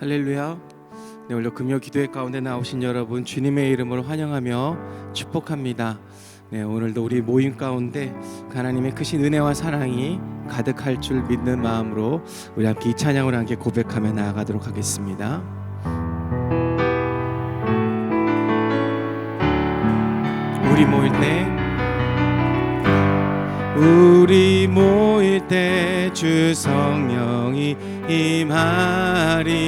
할렐루야. 네, 오늘 금요 기도회 가운데 나오신 여러분 주님의 이름으로 환영하며 축복합니다. 네, 오늘도 우리 모임 가운데 하나님의 크신 은혜와 사랑이 가득할 줄 믿는 마음으로 우리 함께 이 찬양을 함께 고백하며 나아가도록 하겠습니다. 우리 모일 때 주 성령이 임하리.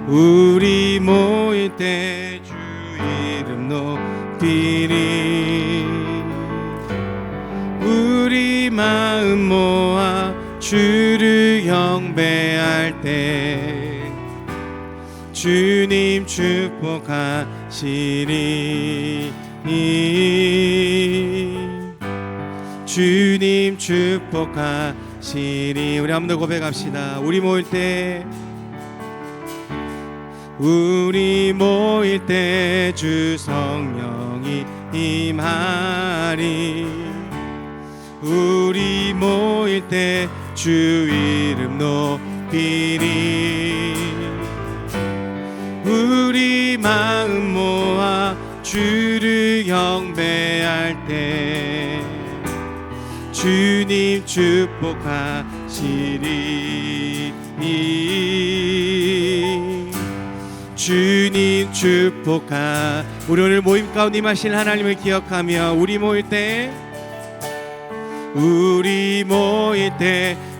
우리 모일 때 주 이름 높이리. 우리 마음 모아 주를 경배할 때 주님 축복하시리. 주님 축복하시리. 우리 한번 더 고백합시다. 우리 모일 때 주 성령이 임하리. 우리 모일 때 주 이름 높이리. 우리 마음 모아 주를 경배할 때 주님 축복하시리. 주님 우리 오늘 모임 가운데 임하신 하나님을 기억하며 우리 모일 때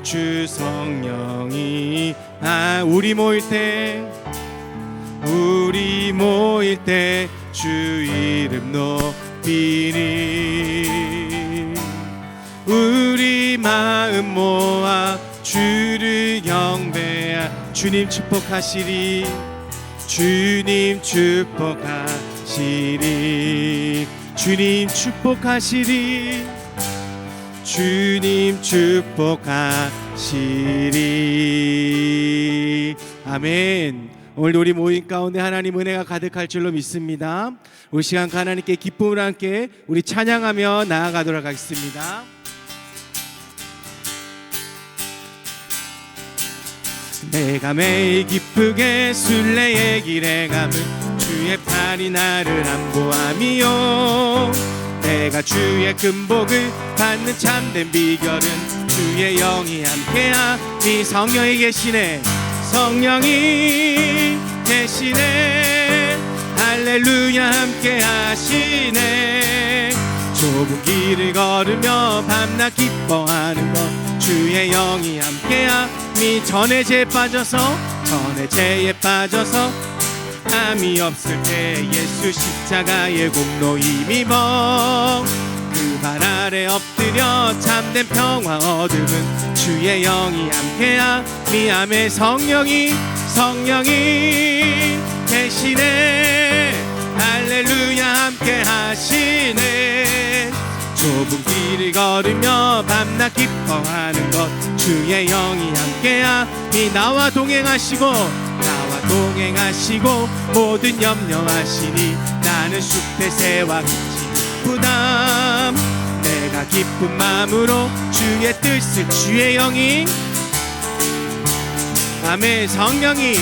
주 성령이 우리 모일 때 주 이름 높이리. 우리 마음 모아 주를 경배하 주님 축복하시리. 주님 축복하시리. 주님 축복하시리. 주님 축복하시리. 아멘. 오늘도 우리 모임 가운데 하나님 은혜가 가득할 줄로 믿습니다. 우리 시간 하나님께 기쁨을 함께 우리 찬양하며 나아가도록 하겠습니다. 내가 매일 기쁘게 순례의 길에 가면 주의 팔이 나를 안보함이요. 내가 주의 금복을 받는 참된 비결은 주의 영이 함께하니. 성령이 계시네. 성령이 계시네. 할렐루야 함께 하시네. 좁은 길을 걸으며 밤낮 기뻐하는 것 주의 영이 함께하니. 전에 죄에 빠져서 함이 없을 때 예수 십자가의 공로 힘입어 그 발 아래 엎드려 참된 평화 얻음은 주의 영이 함께하니. 아멘. 성령이 계시네. 할렐루야 함께 하시네. 좁은 길을 걸으며 밤낮 기뻐하는 것 주의 영이 함께하니. 나와 동행하시고 모든 염려하시니. 나는 숲의 새와 같이 기쁘다. 내가 기쁜 마음으로 주의 뜻을 주의 영이 아멘. 성령이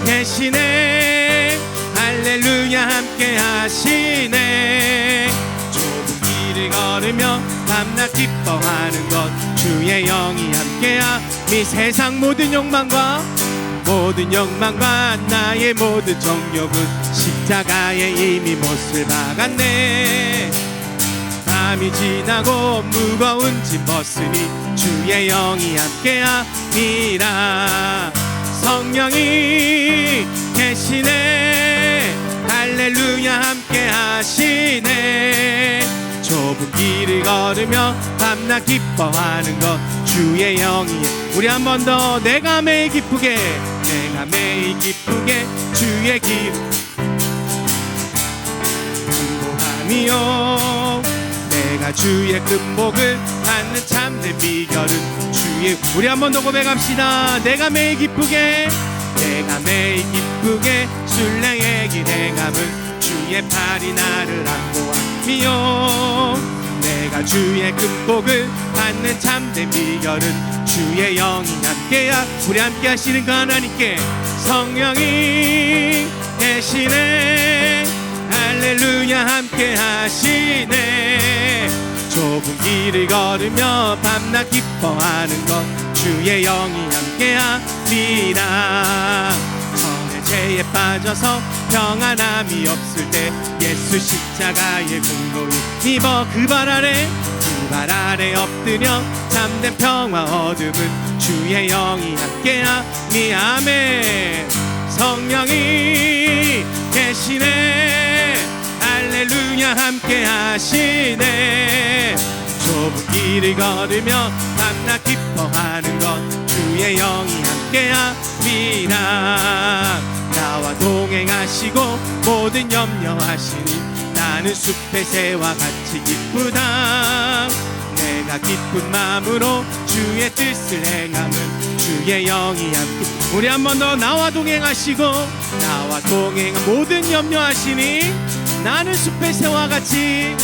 계시네. 할렐루야 함께 하시네. 좁은 길을 걸으며 밤낮 기뻐하는 것 주의 영이 함께하니. 세상 모든 욕망과 나의 모든 정욕은 십자가에 이미 못을 박았네. 밤이 지나고 무거운 짐 벗으니 주의 영이 함께하니라. 성령이 계시네. 할렐루야 함께 하시네. 좁은 길을 걸으며 밤낮 기뻐하는 것 주의 영이. 우리 한 번 더. 내가 매일 기쁘게 주의 기름 안보함이요. 내가 주의 금복을 받는 참된 비결은 주의. 우리 한 번 더 고백합시다. 내가 매일 기쁘게 순례의 길에 가면 주의 팔이 나를 안보함이요. 내가 내가 주의 금복을 받는 참된 비결은 주의 영이 함께야. 우리 함께 하시는 그 하나님께 성령이 계시네. 할렐루야 함께 하시네. 좁은 길을 걸으며 밤낮 기뻐하는 것 주의 영이 함께합니다. 전에 죄에 빠져서 평안함이 없을 때 예수 십자가의 공로를 입어 그 발 아래 엎드려 참된 평화 얻음은 주의 영이 함께하니. 아멘. 성령이 계시네. 할렐루야 함께 하시네. 좁은 길을 걸으며 밤낮 기뻐하는 것 주의 영이 함께합니다. 나와 동행하시고 모든 염려하시니 나는 숲의 새와 같이 기쁘다. 내가 기쁜 마음으로 주의 뜻을 행함은 주의 영이 함께. 우리 한 번 더. 나와 동행하시고 나와 동행 모든 염려하시니 나는 숲의 새와 같이.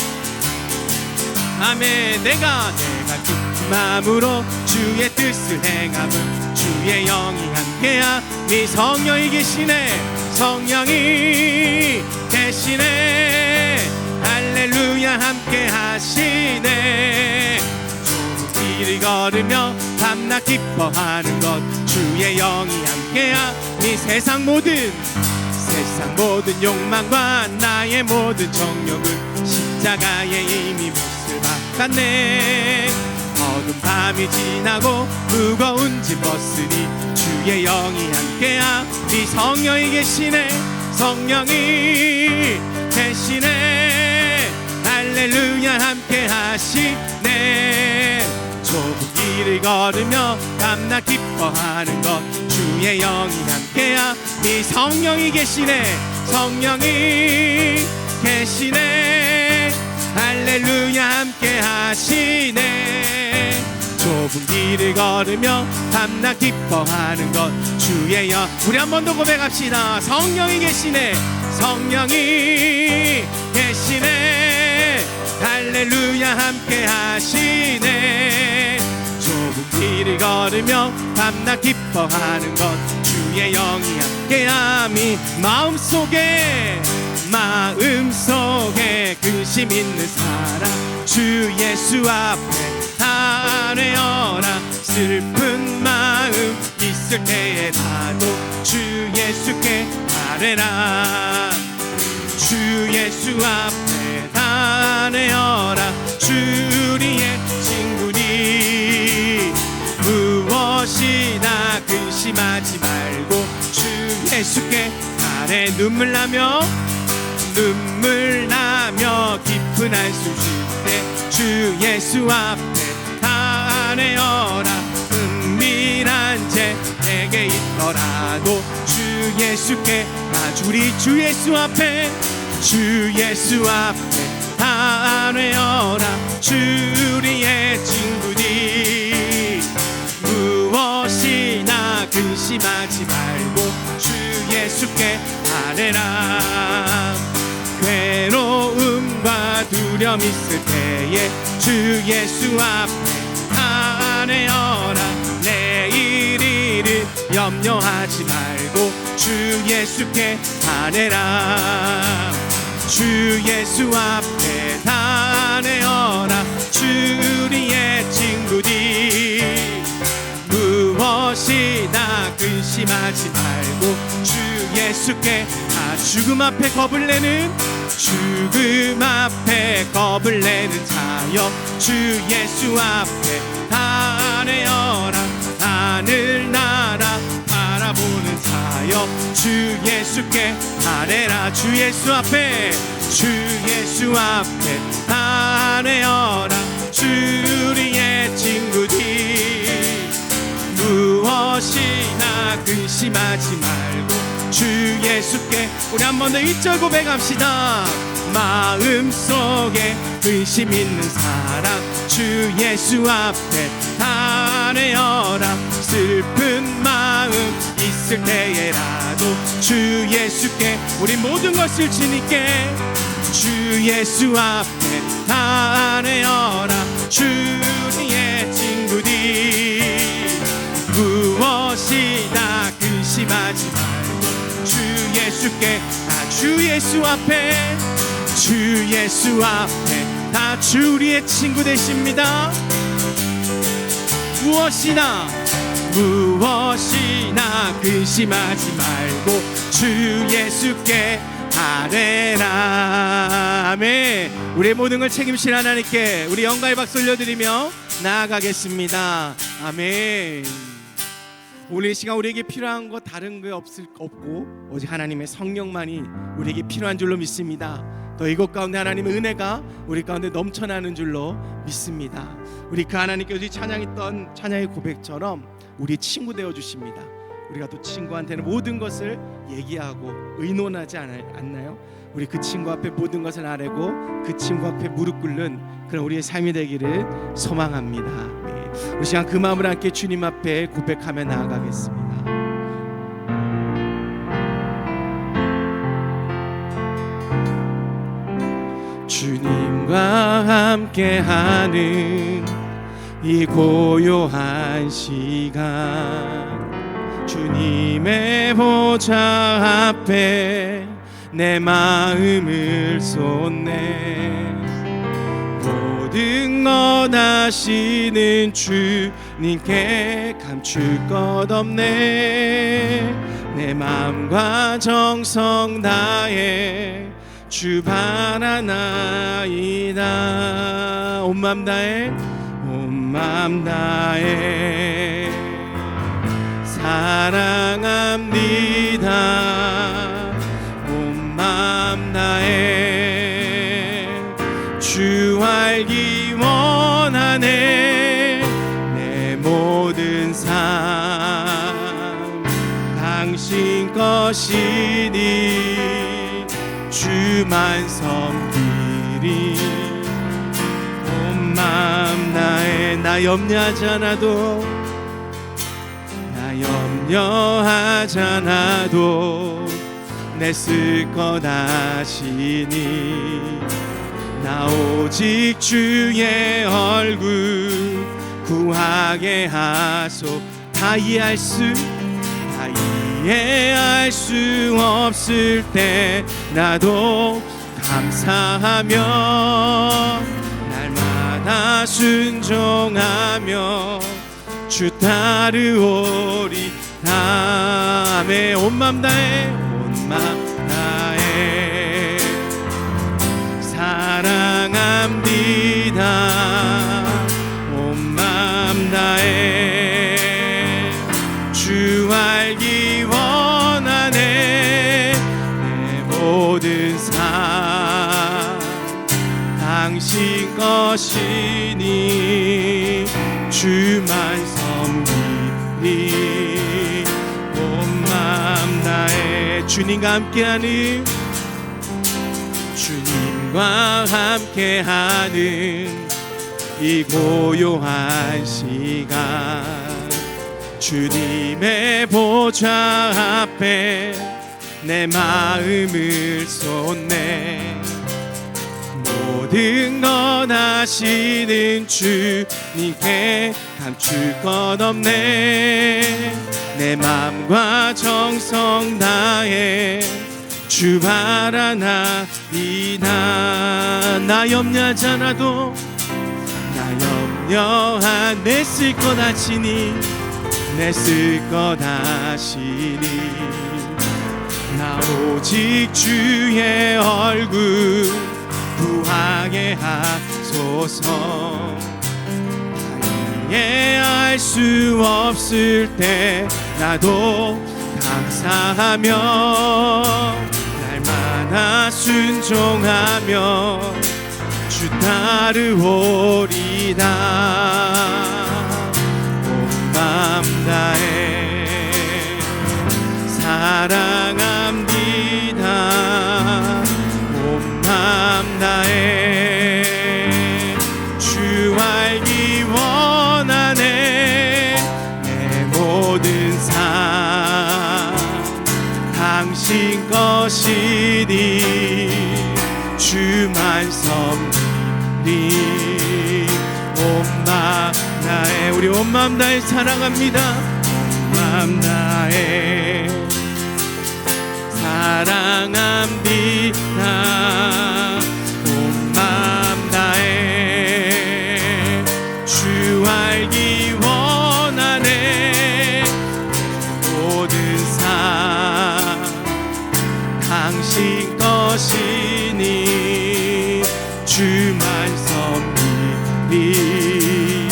아멘. 내가 기쁜 마음으로 주의 뜻을 행함은 주의 영이 함께하니. 성령이 계시네. 성령이 계시네. 할렐루야 함께 하시네. 좁은 길을 걸으며 밤낮 기뻐하는 것 주의 영이 함께하니. 세상 모든 욕망과 나의 모든 정욕은 십자가에 이미 몫을 박았네. 어두운 밤이 지나고 무거운 짐 벗으니 주의 영이 함께하니. 성령이 계시네. 성령이 계시네. 할렐루야 함께 하시네. 좁은 길을 걸으며 밤낮 기뻐하는 것 주의 영이 함께하니. 성령이 계시네. 성령이 계시네. 할렐루야 함께 하시네. 좁은 길을 걸으며 밤낮 기뻐하는 것 주의 영. 우리 한 번 더 고백합시다. 성령이 계시네. 성령이 계시네. 할렐루야 함께 하시네. 좁은 길을 걸으며 밤낮 기뻐하는 것 주의 영이 함께함이. 마음속에 근심 있는 사람 주 예수 앞에 아뢰어라. 슬픈 마음 있을 때에 나도 주 예수께 아뢰라. 주 예수 앞에 아뢰어라. 주 우리의 친구니 무엇이나 근심하지 말고 주 예수께 아뢰. 눈물 나며 깊은 한숨 쉴 때 주 예수 앞에 아뢰어라. 은밀한 죄 내게 있더라도 주 예수께 우리 주 예수 앞에 아뢰어라. 주 우리의 친구니 무엇이나 근심하지 말고 주 예수께 아뢰라. 괴로움과 두려움 있을 때에 주 예수 앞에 아뢰어라. 내일 일을 염려하지 말고 주 예수께 아뢰라. 주 예수 앞에 아뢰어라. 주 우리의 친구니 무엇이나 근심하지 말고 주 예수께 죽음 앞에 겁을 내는 자여 주 예수 앞에 아뢰어라. 하늘나라 바라보는 자여 주 예수께 아뢰라. 주 예수 앞에 아뢰어라. 주 우리의 친구니 무엇이나 근심하지 말고 주 예수께. 우리 한 번 더 1절 고백합시다. 마음속에 근심 있는 사람 주 예수 앞에 아뢰어라. 슬픈 마음 있을 때에라도 주 예수께 우리 모든 것을 주님께 주 예수 앞에 다 내어라. 주의 친구들 무엇이나 근심하지 말고 주 예수께 주 예수 앞에 주 예수 앞에 다 주 우리의 친구 되십니다. 무엇이나 근심하지 말고 주 예수께 아뢰라. 아멘. 우리의 모든 걸 책임질 하나님께 우리 영광의 박수 올려드리며 나아가겠습니다. 아멘. 오늘 이 시간 우리에게 필요한 거 다른 거 없고 오직 하나님의 성령만이 우리에게 필요한 줄로 믿습니다. 또 이곳 가운데 하나님의 은혜가 우리 가운데 넘쳐나는 줄로 믿습니다. 우리 그 하나님께 우리 찬양했던 찬양의 고백처럼 우리 친구 되어 주십니다. 우리가 또 친구한테는 모든 것을 얘기하고 의논하지 않나요? 우리 그 친구 앞에 모든 것을 아뢰고 그 친구 앞에 무릎 꿇는 그런 우리의 삶이 되기를 소망합니다. 네. 우리 시간 그 마음을 함께 주님 앞에 고백하며 나아가겠습니다. 주님과 함께하는 이 고요한 시간 주님의 보좌 앞에 내 마음을 쏟네. 모든 것 아시는 주님께 감출 것 없네. 내 마음과 정성 다해 주 바라나이다. 온 맘 다해 사랑합니다. 온 맘 다해 주 알기 원하네. 내 모든 삶 당신 것이니 주만 섬기리. 온 맘 다해 나 염려하지 않아도 내 쓸 것 아시니. 나 오직 주의 얼굴 구하게 하소. 다 이해할 수 없을 때 나도 감사하며 날마다 순종하며 주 따르오리. 다음에 온 맘 다해 사랑합니다. 온 맘 다해 주 알기 원하네. 내 모든 삶 당신 것이니 주만 섬기리. 온 맘 다해 주님과 함께하는 이 고요한 시간 주님의 보좌 앞에 내 마음을 쏟네. 모든 것 아시는 주님께 감출 것 없네. 내 맘과 정성 다해 주 바라나이다. 나 염려하지 않아도 내 쓸 것 아시니 나 오직 주의 얼굴 구하게 하소서. 이해할 수 없을 때 나도 감사하며 날마다 순종하며 주 따르오리다. 온 맘 다해 사랑합니다. 온 맘 다해 주 알기 원하네. 내 모든 삶 당신 것이니 주만 섬기리. 온 마음 다해 우리 온 마음 다해 사랑합니다. 온 마음 다해 사랑합니다. 온 마음 다해 주 알기 원하네. 모든 삶 당신 것이니 주만 섬기리.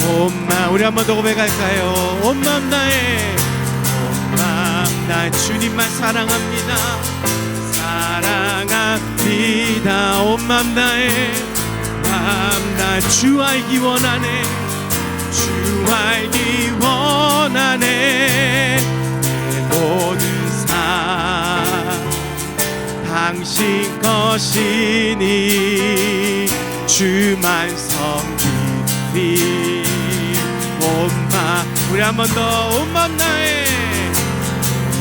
온 마음 우리 한 번 더 고백할까요? 온 마음 다해 온 마음 다해 주님만 사랑합니다. 사랑합니다. 온 마음 다해 마음 다해 주 알기 원하네. 주 알기 원하네. 내 모든 삶 당신 것이니 주만 섬기리. 온 마음 우리 한 번 더 온 마음 다해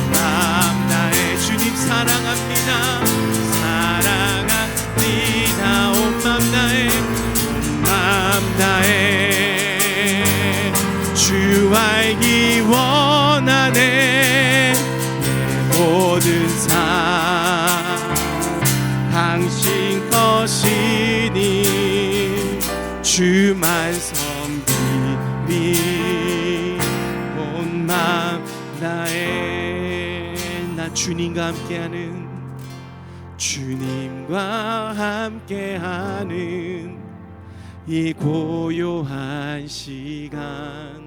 온 마음 다해 주님 사랑합니다. 사랑합니다. 온 마음 다해 온 마음 다해 주 알기 원하네. 내 모든 삶 당신 것이니 주만 섬기리. 온 마음 다해 나 주님과 함께하는 주님과 함께하는 이 고요한 시간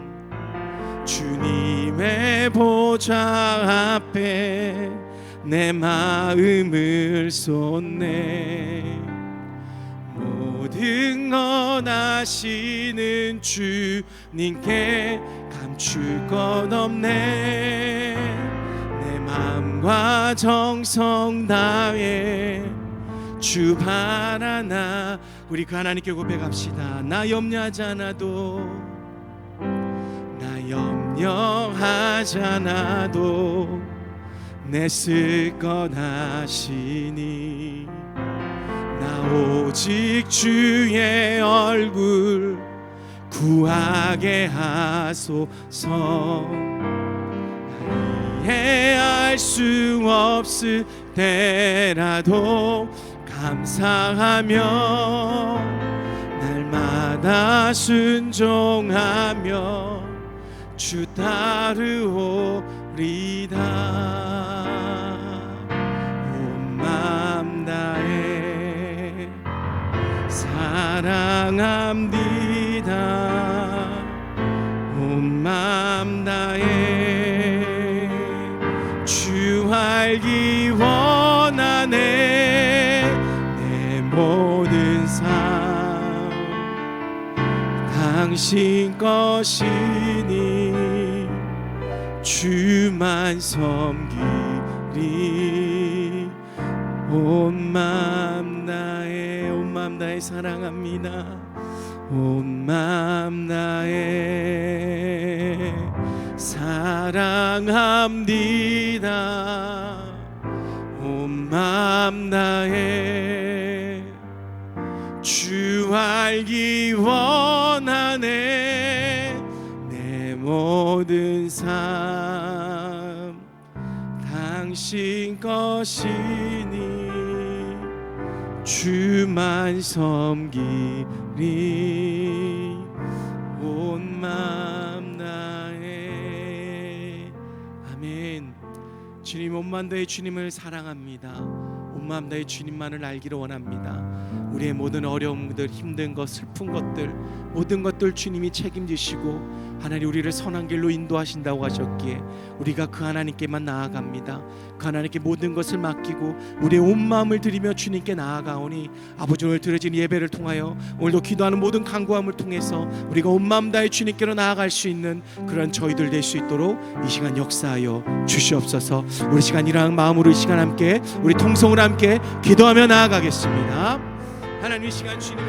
주님의 보좌 앞에 내 마음을 쏟네. 모든 것 아시는 주님께 감출 것 없네. 내 마음과 정성 다해 주 바라나. 우리 그 하나님께 고백합시다. 나 염려하지 않아도 나 염려하지 않아도 내 쓸 것 아시니 나 오직 주의 얼굴 구하게 하소서. 이해할 수 없을 때라도 감사하며 날마다 순종하며 주 따르오리다. 온 마음 다해 사랑합니다. 온 마음 다해 주 알기 원하네. 내 모든 삶 당신 것이니 주만 섬기리. 온 마음 다해 온 마음 다해 사랑합니다. 온 마음 다해 사랑합니다. 온 마음 다해 주 알기 원하네. 내 모든 삶 당신 것이니 주만 섬기리. 온 마음 다해. 아멘. 주님 온 마음 다해 주님을 사랑합니다. 온 마음 다해 주님만을 알기를 원합니다. 우리의 모든 어려움들, 힘든 것, 슬픈 것들, 모든 것들 주님이 책임지시고 하나님 우리를 선한 길로 인도하신다고 하셨기에 우리가 그 하나님께만 나아갑니다. 그 하나님께 모든 것을 맡기고 우리의 온 마음을 드리며 주님께 나아가오니 아버지 오늘 드려진 예배를 통하여 오늘도 기도하는 모든 간구함을 통해서 우리가 온 마음 다해 주님께로 나아갈 수 있는 그런 저희들 될 수 있도록 이 시간 역사하여 주시옵소서. 우리 시간 일어나는 마음으로 이 시간 함께 우리 통성으로 함께 기도하며 나아가겠습니다. 하나님 이 시간 주님을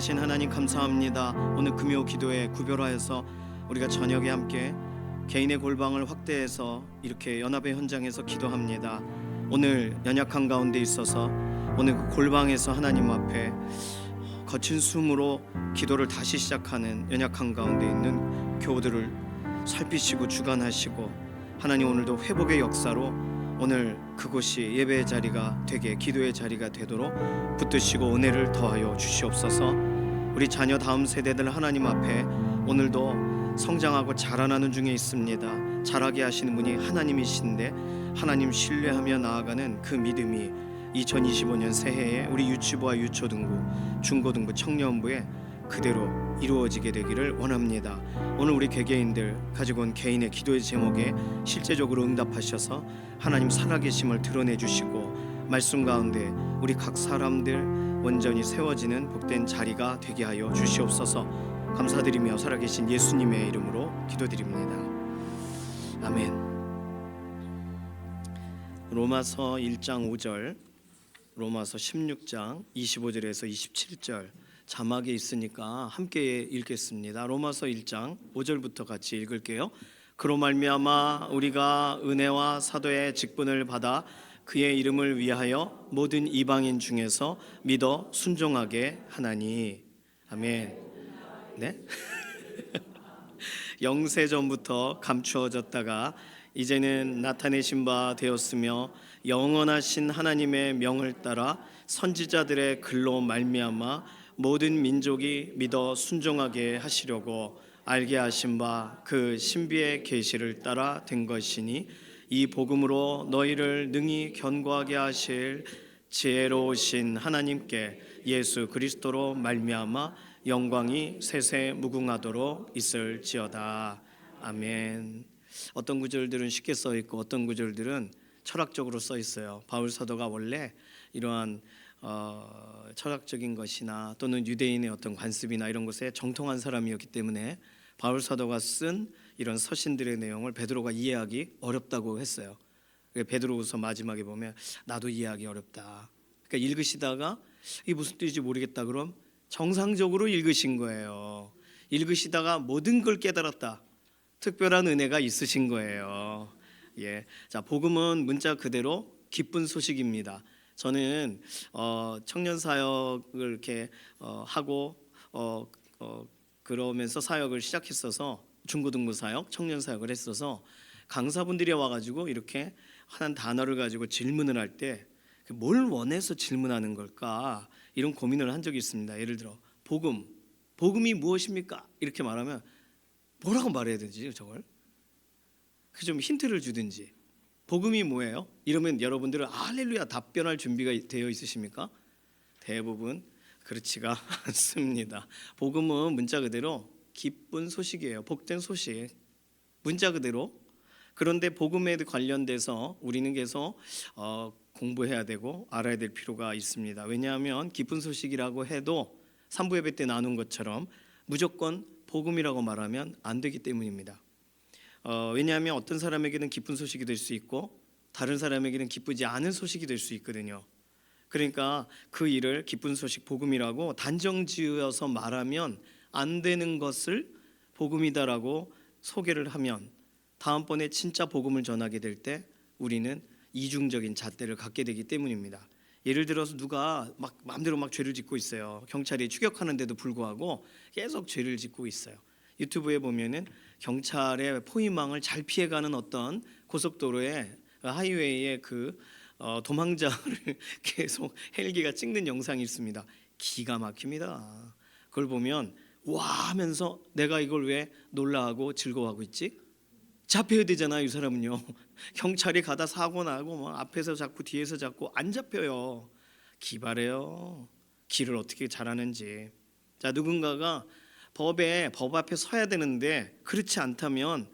살아계신 하나님 감사합니다. 오늘 금요 기도에 구별하여서 우리가 저녁에 함께 개인의 골방을 확대해서 이렇게 연합의 현장에서 기도합니다. 오늘 연약한 가운데 있어서 오늘 그 골방에서 하나님 앞에 거친 숨으로 기도를 다시 시작하는 연약한 가운데 있는 교우들을 살피시고 주관하시고, 하나님 오늘도 회복의 역사로 오늘 그곳이 예배의 자리가 되게, 기도의 자리가 되도록 붙드시고 은혜를 더하여 주시옵소서. 우리 자녀 다음 세대들 하나님 앞에 오늘도 성장하고 자라나는 중에 있습니다. 자라게 하시는 분이 하나님이신데 하나님 신뢰하며 나아가는 그 믿음이 2025년 새해에 우리 유치부와 유초등부, 중고등부, 청년부에 그대로 이루어지게 되기를 원합니다. 오늘 우리 개개인들 가지고 온 개인의 기도의 제목에 실제적으로 응답하셔서 하나님 살아계심을 드러내 주시고, 말씀 가운데 우리 각 사람들 온전히 세워지는 복된 자리가 되게 하여 주시옵소서. 감사드리며 살아계신 예수님의 이름으로 기도드립니다. 아멘. 로마서 1장 5절, 로마서 16장 25절에서 27절 자막에 있으니까 함께 읽겠습니다. 로마서 1장 5절부터 같이 읽을게요. 그로 말미암아 우리가 은혜와 사도의 직분을 받아 그의 이름을 위하여 모든 이방인 중에서 믿어 순종하게 하나니. 아멘. 네? 영세 전부터 감추어졌다가 이제는 나타내신 바 되었으며, 영원하신 하나님의 명을 따라 선지자들의 글로 말미암아 모든 민족이 믿어 순종하게 하시려고 알게 하신 바 그 신비의 계시를 따라 된 것이니, 이 복음으로 너희를 능히 견고하게 하실 지혜로우신 하나님께 예수 그리스도로 말미암아 영광이 세세 무궁하도록 있을지어다. 아멘. 어떤 구절들은 쉽게 써 있고 어떤 구절들은 철학적으로 써 있어요. 바울 사도가 원래 이러한 철학적인 것이나 또는 유대인의 어떤 관습이나 이런 것에 정통한 사람이었기 때문에 바울 사도가 쓴 이런 서신들의 내용을 베드로가 이해하기 어렵다고 했어요. 베드로후서 마지막에 보면 나도 이해하기 어렵다. 그러니까 읽으시다가 이게 무슨 뜻인지 모르겠다 그럼 정상적으로 읽으신 거예요. 읽으시다가 모든 걸 깨달았다. 특별한 은혜가 있으신 거예요. 예, 자, 복음은 문자 그대로 기쁜 소식입니다. 저는 청년 사역을 이렇게 하고 그러면서 사역을 시작했어서, 중고등부 사역, 청년 사역을 했어서 강사분들이 와가지고 이렇게 한 단어를 가지고 질문을 할 때 뭘 원해서 질문하는 걸까 이런 고민을 한 적이 있습니다. 예를 들어 복음이 무엇입니까? 이렇게 말하면 뭐라고 말해야 되지 저걸? 좀 힌트를 주든지. 복음이 뭐예요? 이러면 여러분들은 할렐루야 답변할 준비가 되어 있으십니까? 대부분 그렇지가 않습니다. 복음은 문자 그대로 기쁜 소식이에요. 복된 소식, 문자 그대로. 그런데 복음에 관련돼서 우리는 계속 공부해야 되고 알아야 될 필요가 있습니다. 왜냐하면 기쁜 소식이라고 해도 3부 예배 때 나눈 것처럼 무조건 복음이라고 말하면 안 되기 때문입니다. 왜냐하면 어떤 사람에게는 기쁜 소식이 될 수 있고 다른 사람에게는 기쁘지 않은 소식이 될 수 있거든요. 그러니까 그 일을 기쁜 소식, 복음이라고 단정지어서 말하면 안 되는 것을 복음이다라고 소개를 하면 다음번에 진짜 복음을 전하게 될 때 우리는 이중적인 잣대를 갖게 되기 때문입니다. 예를 들어서 누가 막 마음대로 막 죄를 짓고 있어요. 경찰이 추격하는데도 불구하고 계속 죄를 짓고 있어요. 유튜브에 보면은 경찰의 포위망을 잘 피해가는 어떤 고속도로에 하이웨이에 그 도망자를 계속 헬기가 찍는 영상이 있습니다. 기가 막힙니다. 그걸 보면 와 하면서 내가 이걸 왜 놀라하고 즐거워하고 있지? 잡혀야 되잖아요. 이 사람은요. 경찰이 가다 사고 나고 막 앞에서 잡고 뒤에서 잡고 안 잡혀요. 기발해요. 길을 어떻게 잘하는지. 자, 누군가가 법 앞에 서야 되는데 그렇지 않다면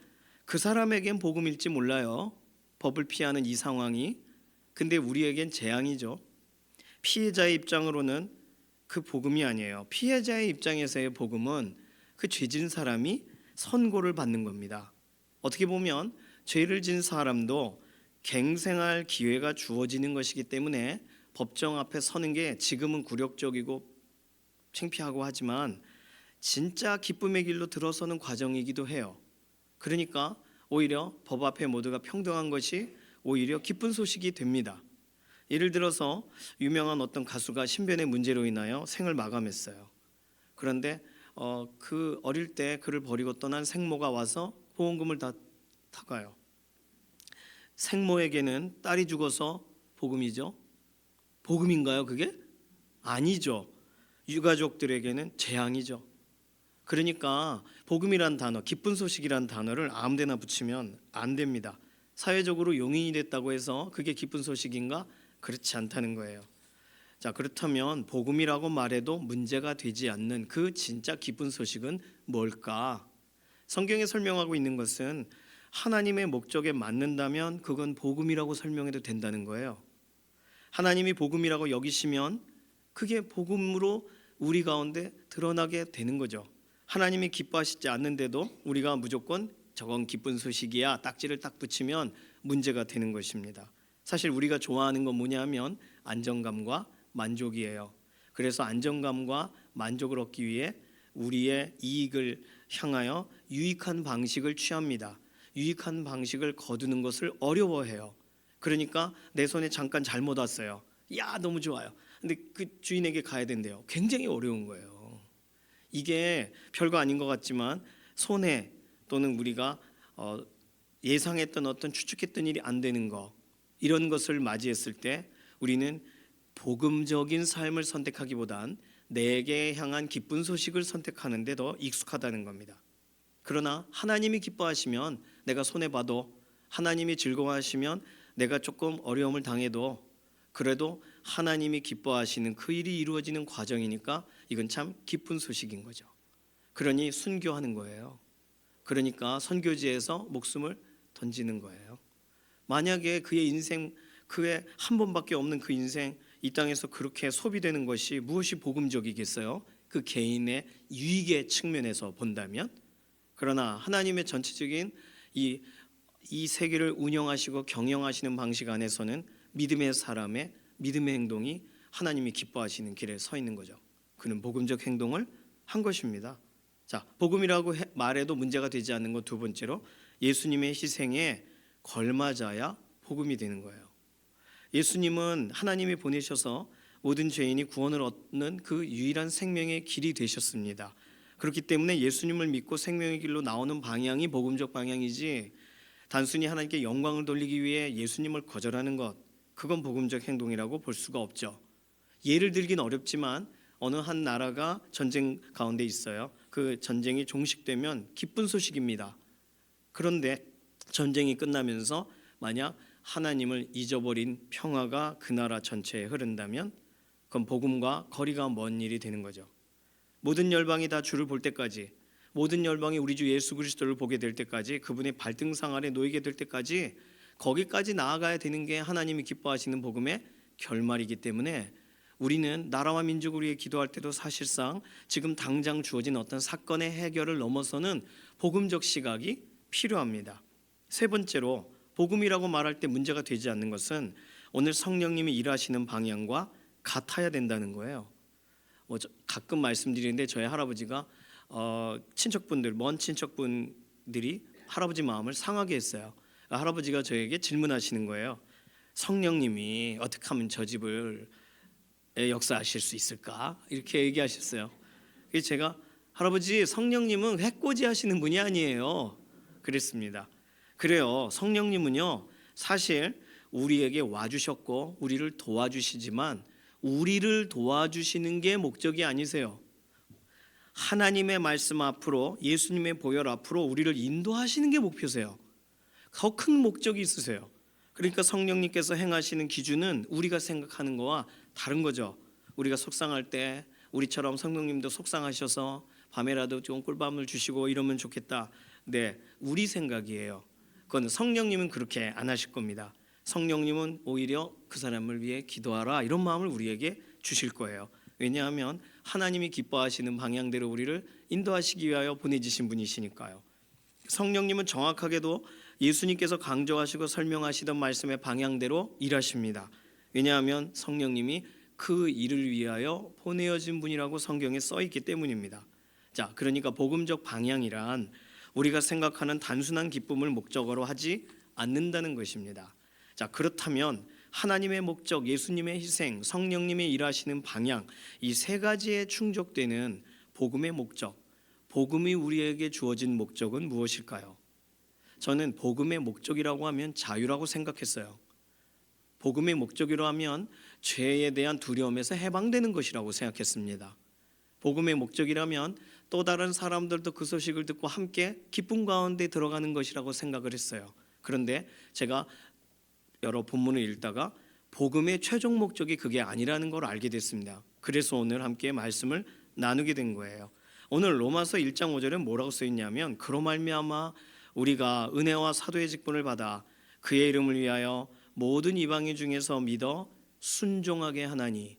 그 사람에겐 복음일지 몰라요. 법을 피하는 이 상황이. 근데 우리에겐 재앙이죠. 피해자의 입장으로는 그 복음이 아니에요. 피해자의 입장에서의 복음은 그 죄진 사람이 선고를 받는 겁니다. 어떻게 보면 죄를 진 사람도 갱생할 기회가 주어지는 것이기 때문에 법정 앞에 서는 게 지금은 굴욕적이고 창피하고 하지만 진짜 기쁨의 길로 들어서는 과정이기도 해요. 그러니까 오히려 법 앞에 모두가 평등한 것이 오히려 기쁜 소식이 됩니다. 예를 들어서 유명한 어떤 가수가 신변의 문제로 인하여 생을 마감했어요. 그런데 그 어릴 때 그를 버리고 떠난 생모가 와서 보험금을 다 타가요. 생모에게는 딸이 죽어서 복음이죠. 복음인가요, 그게? 아니죠. 유가족들에게는 재앙이죠. 그러니까 복음이란 단어, 기쁜 소식이란 단어를 아무데나 붙이면 안 됩니다. 사회적으로 용인이 됐다고 해서 그게 기쁜 소식인가? 그렇지 않다는 거예요. 자, 그렇다면 복음이라고 말해도 문제가 되지 않는 그 진짜 기쁜 소식은 뭘까? 성경에 설명하고 있는 것은 하나님의 목적에 맞는다면 그건 복음이라고 설명해도 된다는 거예요. 하나님이 복음이라고 여기시면 그게 복음으로 우리 가운데 드러나게 되는 거죠. 하나님이 기뻐하시지 않는데도 우리가 무조건 저건 기쁜 소식이야 딱지를 딱 붙이면 문제가 되는 것입니다. 사실 우리가 좋아하는 건 뭐냐면 안정감과 만족이에요. 그래서 안정감과 만족을 얻기 위해 우리의 이익을 향하여 유익한 방식을 취합니다. 유익한 방식을 거두는 것을 어려워해요. 그러니까 내 손에 잠깐 잘못 왔어요. 야, 너무 좋아요. 근데 그 주인에게 가야 된대요. 굉장히 어려운 거예요. 이게 별거 아닌 것 같지만 손해 또는 우리가 예상했던 어떤 추측했던 일이 안 되는 거, 이런 것을 맞이했을 때 우리는 복음적인 삶을 선택하기보단 내게 향한 기쁜 소식을 선택하는 데 더 익숙하다는 겁니다. 그러나 하나님이 기뻐하시면 내가 손해봐도, 하나님이 즐거워하시면 내가 조금 어려움을 당해도, 그래도 하나님이 기뻐하시는 그 일이 이루어지는 과정이니까 이건 참 기쁜 소식인 거죠. 그러니 순교하는 거예요. 그러니까 선교지에서 목숨을 던지는 거예요. 만약에 그의 인생, 그의 한 번밖에 없는 그 인생, 이 땅에서 그렇게 소비되는 것이 무엇이 복음적이겠어요? 그 개인의 유익의 측면에서 본다면. 그러나 하나님의 전체적인 이 세계를 운영하시고 경영하시는 방식 안에서는 믿음의 사람의 믿음의 행동이 하나님이 기뻐하시는 길에 서 있는 거죠. 그는 복음적 행동을 한 것입니다. 자, 복음이라고 말해도 문제가 되지 않는 것 두 번째로 예수님의 희생에 걸맞아야 복음이 되는 거예요. 예수님은 하나님이 보내셔서 모든 죄인이 구원을 얻는 그 유일한 생명의 길이 되셨습니다. 그렇기 때문에 예수님을 믿고 생명의 길로 나오는 방향이 복음적 방향이지, 단순히 하나님께 영광을 돌리기 위해 예수님을 거절하는 것, 그건 복음적 행동이라고 볼 수가 없죠. 예를 들긴 어렵지만 어느 한 나라가 전쟁 가운데 있어요. 그 전쟁이 종식되면 기쁜 소식입니다. 그런데 전쟁이 끝나면서 만약 하나님을 잊어버린 평화가 그 나라 전체에 흐른다면 그건 복음과 거리가 먼 일이 되는 거죠. 모든 열방이 다 주를 볼 때까지, 모든 열방이 우리 주 예수 그리스도를 보게 될 때까지, 그분의 발등상 아래 놓이게 될 때까지 거기까지 나아가야 되는 게 하나님이 기뻐하시는 복음의 결말이기 때문에 우리는 나라와 민족을 위해 기도할 때도 사실상 지금 당장 주어진 어떤 사건의 해결을 넘어서는 복음적 시각이 필요합니다. 세 번째로 복음이라고 말할 때 문제가 되지 않는 것은 오늘 성령님이 일하시는 방향과 같아야 된다는 거예요. 가끔 말씀드리는데 저희 할아버지가 친척분들, 먼 친척분들이 할아버지 마음을 상하게 했어요. 할아버지가 저에게 질문하시는 거예요. 성령님이 어떻게 하면 저 집을 역사하실 수 있을까? 이렇게 얘기하셨어요. 그래서 제가 할아버지, 성령님은 해코지 하시는 분이 아니에요. 그랬습니다. 그래요. 성령님은요, 사실 우리에게 와주셨고 우리를 도와주시지만 우리를 도와주시는 게 목적이 아니세요. 하나님의 말씀 앞으로, 예수님의 보혈 앞으로 우리를 인도하시는 게 목표세요. 더 큰 목적이 있으세요. 그러니까 성령님께서 행하시는 기준은 우리가 생각하는 거와 다른 거죠. 우리가 속상할 때 우리처럼 성령님도 속상하셔서 밤에라도 좀 꿀밤을 주시고 이러면 좋겠다. 네, 우리 생각이에요. 그건 성령님은 그렇게 안 하실 겁니다. 성령님은 오히려 그 사람을 위해 기도하라, 이런 마음을 우리에게 주실 거예요. 왜냐하면 하나님이 기뻐하시는 방향대로 우리를 인도하시기 위하여 보내주신 분이시니까요. 성령님은 정확하게도 예수님께서 강조하시고 설명하시던 말씀의 방향대로 일하십니다. 왜냐하면 성령님이 그 일을 위하여 보내어진 분이라고 성경에 써 있기 때문입니다. 자, 그러니까 복음적 방향이란 우리가 생각하는 단순한 기쁨을 목적으로 하지 않는다는 것입니다. 자, 그렇다면 하나님의 목적, 예수님의 희생, 성령님의 일하시는 방향, 이 세 가지에 충족되는 복음의 목적, 복음이 우리에게 주어진 목적은 무엇일까요? 저는 복음의 목적이라고 하면 자유라고 생각했어요. 복음의 목적이라고 하면 죄에 대한 두려움에서 해방되는 것이라고 생각했습니다. 복음의 목적이라면 또 다른 사람들도 그 소식을 듣고 함께 기쁨 가운데 들어가는 것이라고 생각을 했어요. 그런데 제가 여러 본문을 읽다가 복음의 최종 목적이 그게 아니라는 걸 알게 됐습니다. 그래서 오늘 함께 말씀을 나누게 된 거예요. 오늘 로마서 1장 5절에 뭐라고 써 있냐면 그로 말미암아 우리가 은혜와 사도의 직분을 받아 그의 이름을 위하여 모든 이방인 중에서 믿어 순종하게 하나니.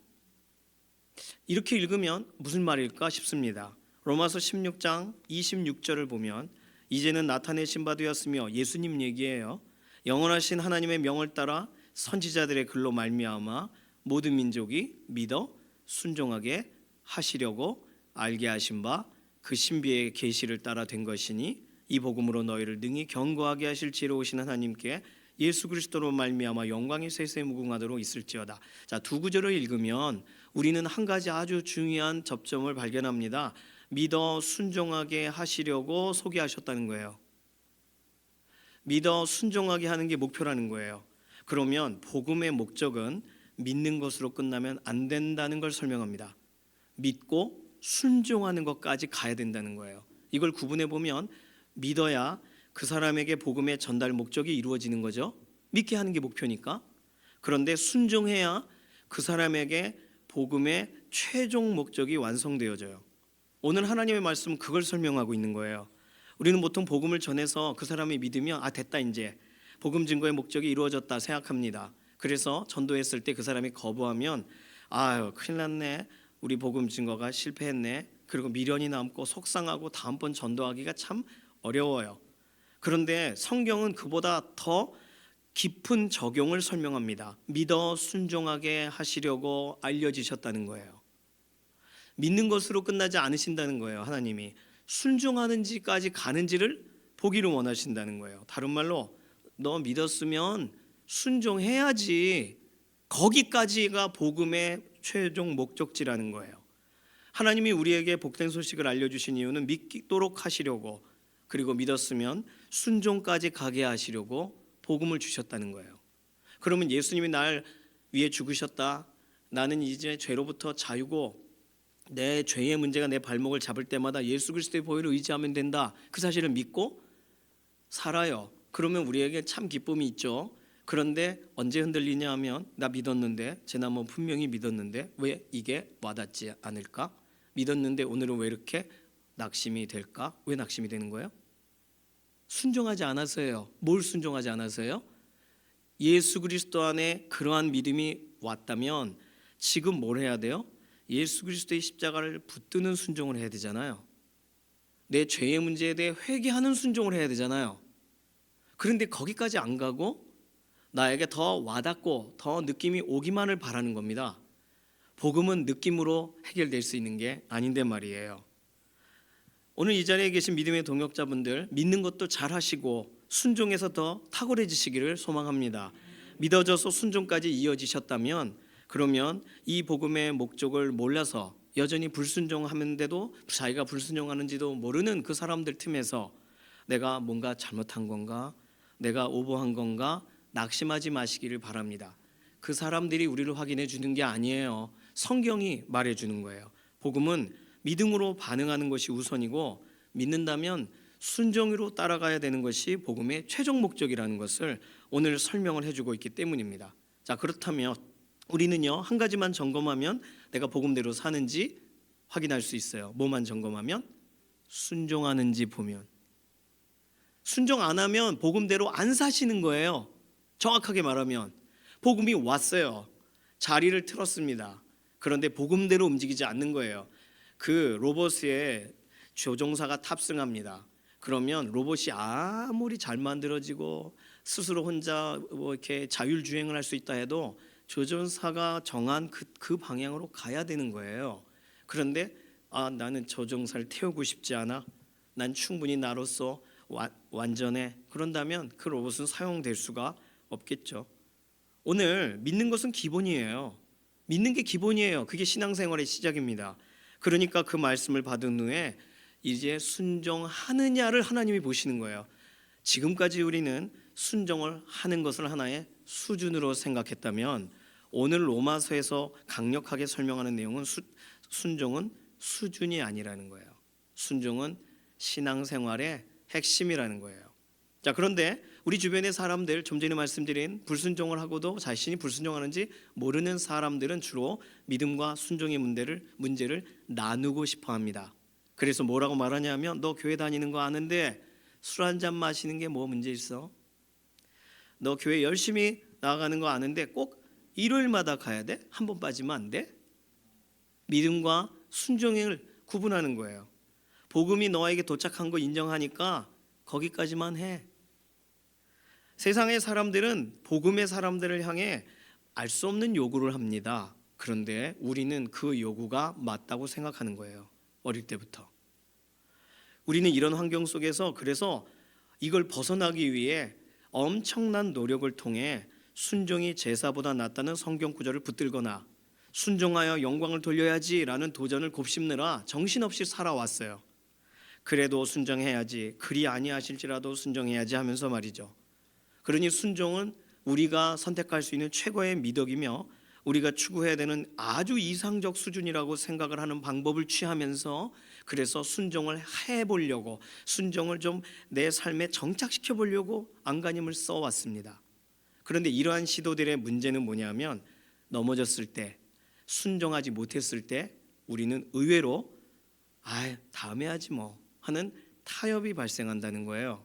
이렇게 읽으면 무슨 말일까 싶습니다. 로마서 16장 26절을 보면 이제는 나타내신 바 되었으며 예수님 얘기예요. 영원하신 하나님의 명을 따라 선지자들의 글로 말미암아 모든 민족이 믿어 순종하게 하시려고 알게 하신 바 그 신비의 계시를 따라 된 것이니 이 복음으로 너희를 능히 견고하게 하실 지혜로 오신 하나님께 예수 그리스도로 말미암아 영광이 세세에 무궁하도록 있을지어다. 자, 두 구절을 읽으면 우리는 한 가지 아주 중요한 접점을 발견합니다. 믿어 순종하게 하시려고 소개하셨다는 거예요. 믿어 순종하게 하는 게 목표라는 거예요. 그러면 복음의 목적은 믿는 것으로 끝나면 안 된다는 걸 설명합니다. 믿고 순종하는 것까지 가야 된다는 거예요. 이걸 구분해 보면 믿어야 그 사람에게 복음의 전달 목적이 이루어지는 거죠. 믿게 하는 게 목표니까. 그런데 순종해야 그 사람에게 복음의 최종 목적이 완성되어져요. 오늘 하나님의 말씀은 그걸 설명하고 있는 거예요. 우리는 보통 복음을 전해서 그 사람이 믿으면 됐다, 이제 복음 증거의 목적이 이루어졌다 생각합니다. 그래서 전도했을 때 그 사람이 거부하면 큰일 났네, 우리 복음 증거가 실패했네, 그리고 미련이 남고 속상하고 다음번 전도하기가 참 어려워요. 그런데 성경은 그보다 더 깊은 적용을 설명합니다. 믿어 순종하게 하시려고 알려지셨다는 거예요. 믿는 것으로 끝나지 않으신다는 거예요. 하나님이 순종하는지까지 가는지를 보기를 원하신다는 거예요. 다른 말로 너 믿었으면 순종해야지, 거기까지가 복음의 최종 목적지라는 거예요. 하나님이 우리에게 복된 소식을 알려주신 이유는 믿도록 하시려고, 그리고 믿었으면 순종까지 가게 하시려고 복음을 주셨다는 거예요. 그러면 예수님이 날 위해 죽으셨다, 나는 이제 죄로부터 자유고 내 죄의 문제가 내 발목을 잡을 때마다 예수 그리스도의 보혈을 의지하면 된다, 그 사실을 믿고 살아요. 그러면 우리에게 참 기쁨이 있죠. 그런데 언제 흔들리냐 하면 나 믿었는데, 지난번 분명히 믿었는데 왜 이게 와닿지 않을까? 믿었는데 오늘은 왜 이렇게 낙심이 될까? 왜 낙심이 되는 거예요? 순종하지 않아서예요. 뭘 순종하지 않아서요? 예수 그리스도 안에 그러한 믿음이 왔다면 지금 뭘 해야 돼요? 예수 그리스도의 십자가를 붙드는 순종을 해야 되잖아요. 내 죄의 문제에 대해 회개하는 순종을 해야 되잖아요. 그런데 거기까지 안 가고 나에게 더 와닿고 더 느낌이 오기만을 바라는 겁니다. 복음은 느낌으로 해결될 수 있는 게 아닌데 말이에요. 오늘 이 자리에 계신 믿음의 동역자분들, 믿는 것도 잘 하시고 순종해서 더 탁월해지시기를 소망합니다. 믿어져서 순종까지 이어지셨다면, 그러면 이 복음의 목적을 몰라서 여전히 불순종하는데도 자기가 불순종하는지도 모르는 그 사람들 틈에서 내가 뭔가 잘못한 건가, 내가 오버한 건가 낙심하지 마시기를 바랍니다. 그 사람들이 우리를 확인해 주는 게 아니에요. 성경이 말해 주는 거예요. 복음은 믿음으로 반응하는 것이 우선이고, 믿는다면 순종으로 따라가야 되는 것이 복음의 최종 목적이라는 것을 오늘 설명을 해주고 있기 때문입니다. 자, 그렇다면 우리는요, 한 가지만 점검하면 내가 복음대로 사는지 확인할 수 있어요. 뭐만 점검하면? 순종하는지 보면. 순종 안 하면 복음대로 안 사시는 거예요. 정확하게 말하면 복음이 왔어요. 자리를 틀었습니다. 그런데 복음대로 움직이지 않는 거예요. 그 로봇에 조종사가 탑승합니다. 그러면 로봇이 아무리 잘 만들어지고 스스로 혼자 이렇게 자율주행을 할 수 있다 해도 조종사가 정한 그 방향으로 가야 되는 거예요. 그런데 나는 조종사를 태우고 싶지 않아. 난 충분히 나로서 완전해. 그런다면 그 로봇은 사용될 수가 없겠죠. 오늘 믿는 것은 기본이에요. 믿는 게 기본이에요. 그게 신앙생활의 시작입니다. 그러니까 그 말씀을 받은 후에 이제 순종하느냐를 하나님이 보시는 거예요. 지금까지 우리는 순종을 하는 것을 하나의 수준으로 생각했다면 오늘 로마서에서 강력하게 설명하는 내용은 순종은 수준이 아니라는 거예요. 순종은 신앙생활의 핵심이라는 거예요. 자, 그런데 우리 주변의 사람들, 좀 전에 말씀드린 불순종을 하고도 자신이 불순종하는지 모르는 사람들은 주로 믿음과 순종의 문제를 나누고 싶어 합니다. 그래서 뭐라고 말하냐면, 너 교회 다니는 거 아는데 술 한잔 마시는 게 뭐 문제 있어? 너 교회 열심히 나아가는 거 아는데 꼭 일요일마다 가야 돼? 한 번 빠지면 안 돼? 믿음과 순종을 구분하는 거예요. 복음이 너에게 도착한 거 인정하니까 거기까지만 해. 세상의 사람들은 복음의 사람들을 향해 알 수 없는 요구를 합니다. 그런데 우리는 그 요구가 맞다고 생각하는 거예요. 어릴 때부터. 우리는 이런 환경 속에서 그래서 이걸 벗어나기 위해 엄청난 노력을 통해 순종이 제사보다 낫다는 성경 구절을 붙들거나 순종하여 영광을 돌려야지라는 도전을 곱씹느라 정신없이 살아왔어요. 그래도 순종해야지, 그리 아니하실지라도 순종해야지 하면서 말이죠. 그러니 순종은 우리가 선택할 수 있는 최고의 미덕이며 우리가 추구해야 되는 아주 이상적 수준이라고 생각을 하는 방법을 취하면서 그래서 순종을 해보려고, 순종을 좀 내 삶에 정착시켜 보려고 안간힘을 써왔습니다. 그런데 이러한 시도들의 문제는 뭐냐면 넘어졌을 때, 순종하지 못했을 때 우리는 의외로 다음에 하지 뭐 하는 타협이 발생한다는 거예요.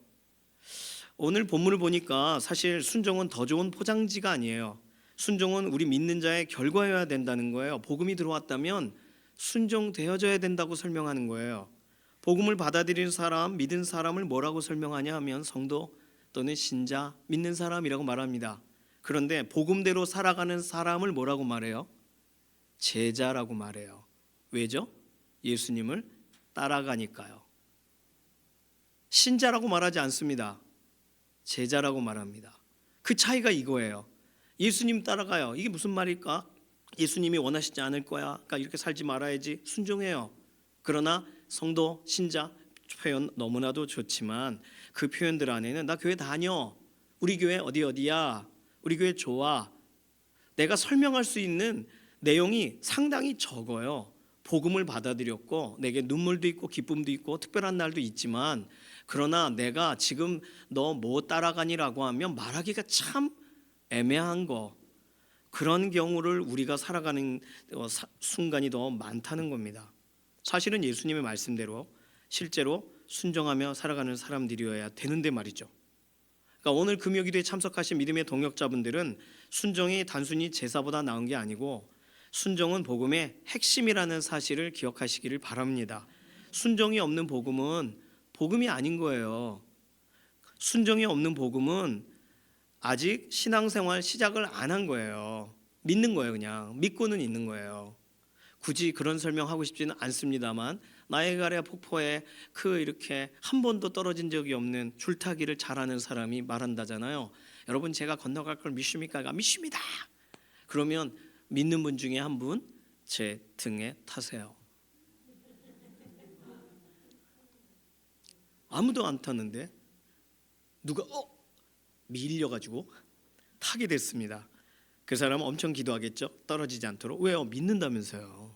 오늘 본문을 보니까 사실 순종은 더 좋은 포장지가 아니에요. 순종은 우리 믿는 자의 결과여야 된다는 거예요. 복음이 들어왔다면 순종되어져야 된다고 설명하는 거예요. 복음을 받아들이는 사람, 믿은 사람을 뭐라고 설명하냐 하면 성도 또는 신자, 믿는 사람이라고 말합니다. 그런데 복음대로 살아가는 사람을 뭐라고 말해요? 제자라고 말해요. 왜죠? 예수님을 따라가니까요. 신자라고 말하지 않습니다. 제자라고 말합니다. 그 차이가 이거예요. 예수님 따라가요. 이게 무슨 말일까? 예수님이 원하시지 않을 거야. 그러니까 이렇게 살지 말아야지. 순종해요. 그러나 성도, 신자 표현 너무나도 좋지만 그 표현들 안에는 나 교회 다녀. 우리 교회 어디야? 우리 교회 좋아. 내가 설명할 수 있는 내용이 상당히 적어요. 복음을 받아들였고 내게 눈물도 있고 기쁨도 있고 특별한 날도 있지만 그러나 내가 지금 너 뭐 따라가니라고 하면 말하기가 참 애매한 거, 그런 경우를 우리가 살아가는 순간이 더 많다는 겁니다. 사실은 예수님의 말씀대로 실제로 순종하며 살아가는 사람들이어야 되는데 말이죠. 그러니까 오늘 금요기도에 참석하신 믿음의 동역자분들은 순종이 단순히 제사보다 나은 게 아니고 순종은 복음의 핵심이라는 사실을 기억하시기를 바랍니다. 순종이 없는 복음은 복음이 아닌 거예요. 순종이 없는 복음은 아직 신앙생활 시작을 안 한 거예요. 믿는 거예요. 그냥 믿고는 있는 거예요. 굳이 그런 설명하고 싶지는 않습니다만 나이아가라 폭포에 이렇게 한 번도 떨어진 적이 없는 줄타기를 잘하는 사람이 말한다잖아요. 여러분 제가 건너갈 걸 믿습니까? 믿습니다. 그러면 믿는 분 중에 한 분 제 등에 타세요. 아무도 안 탔는데 누가 밀려가지고 타게 됐습니다. 그 사람은 엄청 기도하겠죠. 떨어지지 않도록. 왜요? 믿는다면서요.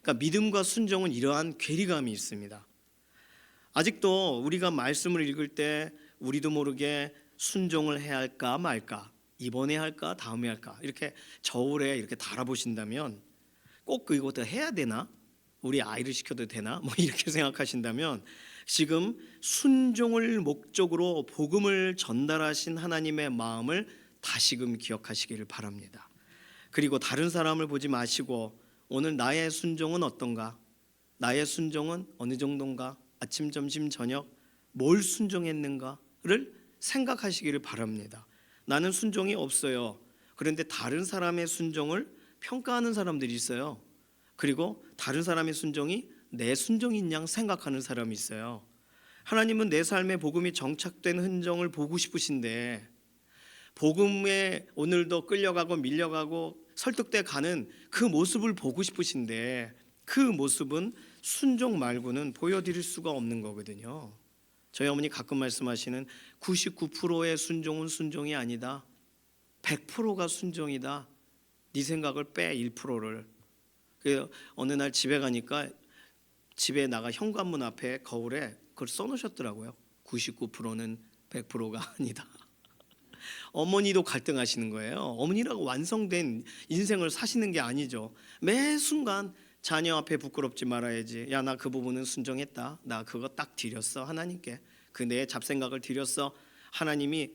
그러니까 믿음과 순종은 이러한 괴리감이 있습니다. 아직도 우리가 말씀을 읽을 때 우리도 모르게 순종을 해야 할까 말까, 이번에 할까 다음에 할까 이렇게 저울에 이렇게 달아보신다면 꼭 이것도 해야 되나? 우리 아이를 시켜도 되나? 뭐 이렇게 생각하신다면 지금 순종을 목적으로 복음을 전달하신 하나님의 마음을 다시금 기억하시기를 바랍니다. 그리고 다른 사람을 보지 마시고 오늘 나의 순종은 어떤가? 나의 순종은 어느 정도인가? 아침, 점심, 저녁 뭘 순종했는가를 생각하시기를 바랍니다. 나는 순종이 없어요. 그런데 다른 사람의 순종을 평가하는 사람들이 있어요. 그리고 다른 사람의 순종이 내 순종인 양 생각하는 사람이 있어요. 하나님은 내 삶에 복음이 정착된 흔적을 보고 싶으신데, 복음에 오늘도 끌려가고 밀려가고 설득돼 가는 그 모습을 보고 싶으신데, 그 모습은 순종 말고는 보여드릴 수가 없는 거거든요. 저희 어머니 가끔 말씀하시는 99%의 순종은 순종이 아니다. 100%가 순종이다. 네 생각을 빼 1%를. 어느 날 집에 가니까 집에 나가 현관문 앞에 거울에 그걸 써놓으셨더라고요. 99%는 100%가 아니다. 어머니도 갈등하시는 거예요. 어머니라고 완성된 인생을 사시는 게 아니죠. 매 순간 자녀 앞에 부끄럽지 말아야지. 야, 나 그 부분은 순종했다. 나 그거 딱 드렸어 하나님께. 그 내 잡생각을 드렸어. 하나님이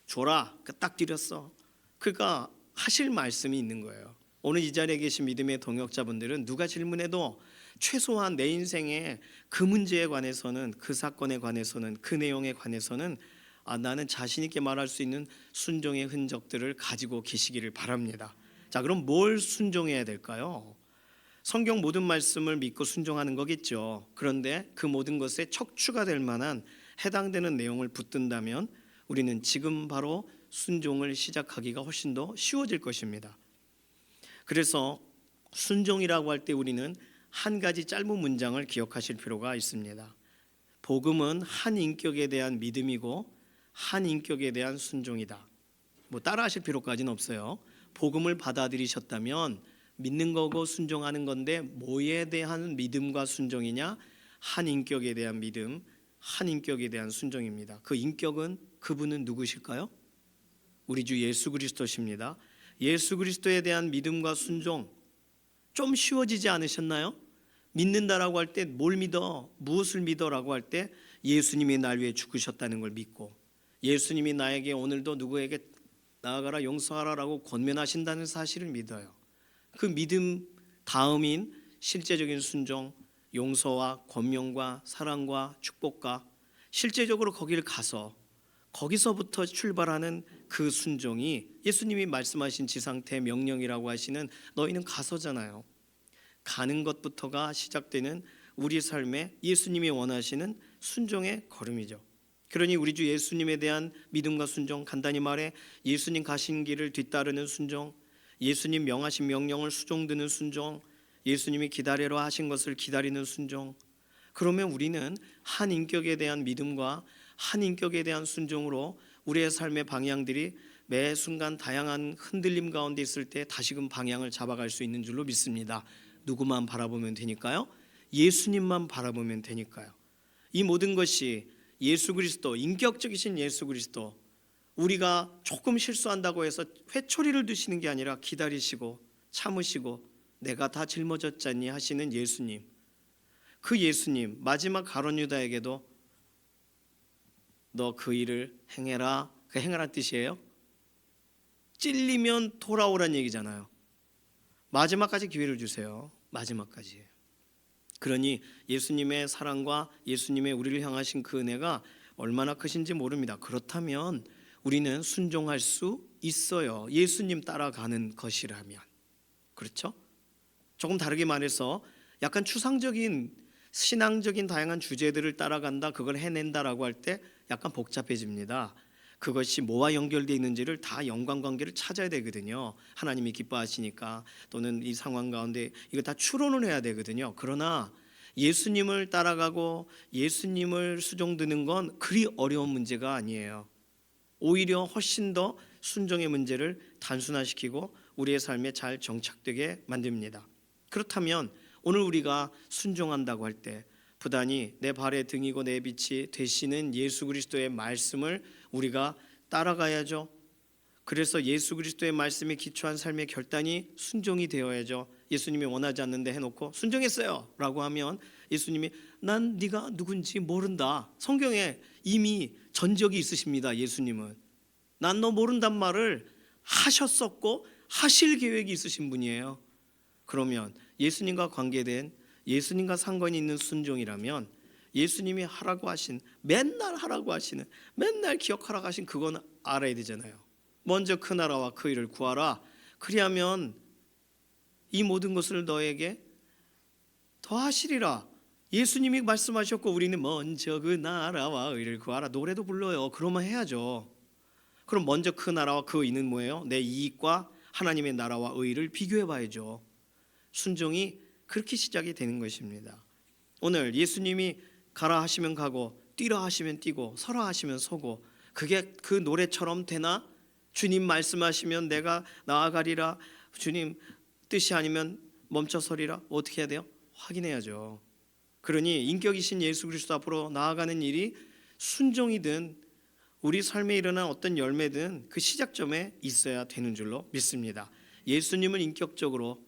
줘라. 딱 드렸어. 그러니까 하실 말씀이 있는 거예요. 오늘 이 자리에 계신 믿음의 동역자분들은 누가 질문해도 최소한 내 인생의 그 문제에 관해서는, 그 사건에 관해서는, 그 내용에 관해서는 나는 자신 있게 말할 수 있는 순종의 흔적들을 가지고 계시기를 바랍니다. 자, 그럼 뭘 순종해야 될까요? 성경 모든 말씀을 믿고 순종하는 거겠죠. 그런데 그 모든 것에 척추가 될 만한 해당되는 내용을 붙든다면 우리는 지금 바로 순종을 시작하기가 훨씬 더 쉬워질 것입니다. 그래서 순종이라고 할 때 우리는 한 가지 짧은 문장을 기억하실 필요가 있습니다. 복음은 한 인격에 대한 믿음이고 한 인격에 대한 순종이다. 뭐 따라하실 필요까지는 없어요. 복음을 받아들이셨다면 믿는 거고 순종하는 건데 뭐에 대한 믿음과 순종이냐? 한 인격에 대한 믿음, 한 인격에 대한 순종입니다. 그 인격은, 그분은 누구실까요? 우리 주 예수 그리스도십니다. 예수 그리스도에 대한 믿음과 순종 좀 쉬워지지 않으셨나요? 믿는다라고 할 때 뭘 믿어? 무엇을 믿어라고 할 때 예수님이 날 위해 죽으셨다는 걸 믿고, 예수님이 나에게 오늘도 누구에게 나아가라 용서하라라고 권면하신다는 사실을 믿어요. 그 믿음 다음인 실제적인 순종, 용서와 권면과 사랑과 축복과 실제적으로 거기를 가서 거기서부터 출발하는 그 순종이 예수님이 말씀하신 지상태 명령이라고 하시는 너희는 가서잖아요. 가는 것부터가 시작되는 우리 삶에 예수님이 원하시는 순종의 걸음이죠. 그러니 우리 주 예수님에 대한 믿음과 순종, 간단히 말해 예수님 가신 길을 뒤따르는 순종, 예수님 명하신 명령을 수종드는 순종, 예수님이 기다리라 하신 것을 기다리는 순종. 그러면 우리는 한 인격에 대한 믿음과 한 인격에 대한 순종으로 우리의 삶의 방향들이 매 순간 다양한 흔들림 가운데 있을 때 다시금 방향을 잡아갈 수 있는 줄로 믿습니다. 누구만 바라보면 되니까요? 예수님만 바라보면 되니까요. 이 모든 것이 예수 그리스도, 인격적이신 예수 그리스도, 우리가 조금 실수한다고 해서 회초리를 드시는 게 아니라 기다리시고 참으시고 내가 다 짊어졌잖니 하시는 예수님, 그 예수님 마지막 가룟 유다에게도 너 그 일을 행해라, 그 행하라는 뜻이에요. 찔리면 돌아오란 얘기잖아요. 마지막까지 기회를 주세요. 마지막까지. 그러니 예수님의 사랑과 예수님의 우리를 향하신 그 은혜가 얼마나 크신지 모릅니다. 그렇다면 우리는 순종할 수 있어요. 예수님 따라가는 것이라면. 그렇죠? 조금 다르게 말해서 약간 추상적인 신앙적인 다양한 주제들을 따라간다, 그걸 해낸다라고 할 때 약간 복잡해집니다. 그것이 뭐와 연결되어 있는지를 다 연관관계를 찾아야 되거든요. 하나님이 기뻐하시니까, 또는 이 상황 가운데 이거 다 추론을 해야 되거든요. 그러나 예수님을 따라가고 예수님을 수종드는 건 그리 어려운 문제가 아니에요. 오히려 훨씬 더 순종의 문제를 단순화시키고 우리의 삶에 잘 정착되게 만듭니다. 그렇다면 오늘 우리가 순종한다고 할 때 부단히 내 발의 등이고 내 빛이 되시는 예수 그리스도의 말씀을 우리가 따라가야죠. 그래서 예수 그리스도의 말씀에 기초한 삶의 결단이 순종이 되어야죠. 예수님이 원하지 않는데 해놓고 순종했어요 라고 하면 예수님이 난 네가 누군지 모른다. 성경에 이미 전적이 있으십니다. 예수님은 난 너 모른단 말을 하셨었고 하실 계획이 있으신 분이에요. 그러면 예수님과 관계된, 예수님과 상관이 있는 순종이라면 예수님이 하라고 하신, 맨날 하라고 하시는, 맨날 기억하라고 하신 그건 알아야 되잖아요. 먼저 그 나라와 그 일을 구하라. 그리하면 이 모든 것을 너에게 더하시리라. 예수님이 말씀하셨고 우리는 먼저 그 나라와 의를 구하라. 노래도 불러요. 그러면 해야죠. 그럼 먼저 그 나라와 그 의는 뭐예요? 내 이익과 하나님의 나라와 의를 비교해 봐야죠. 순종이 그렇게 시작이 되는 것입니다. 오늘 예수님이 가라 하시면 가고 뛰라 하시면 뛰고 서라 하시면 서고, 그게 그 노래처럼 되나? 주님 말씀하시면 내가 나아가리라, 주님 뜻이 아니면 멈춰서리라. 어떻게 해야 돼요? 확인해야죠. 그러니 인격이신 예수 그리스도 앞으로 나아가는 일이 순종이든 우리 삶에 일어난 어떤 열매든 그 시작점에 있어야 되는 줄로 믿습니다. 예수님을 인격적으로,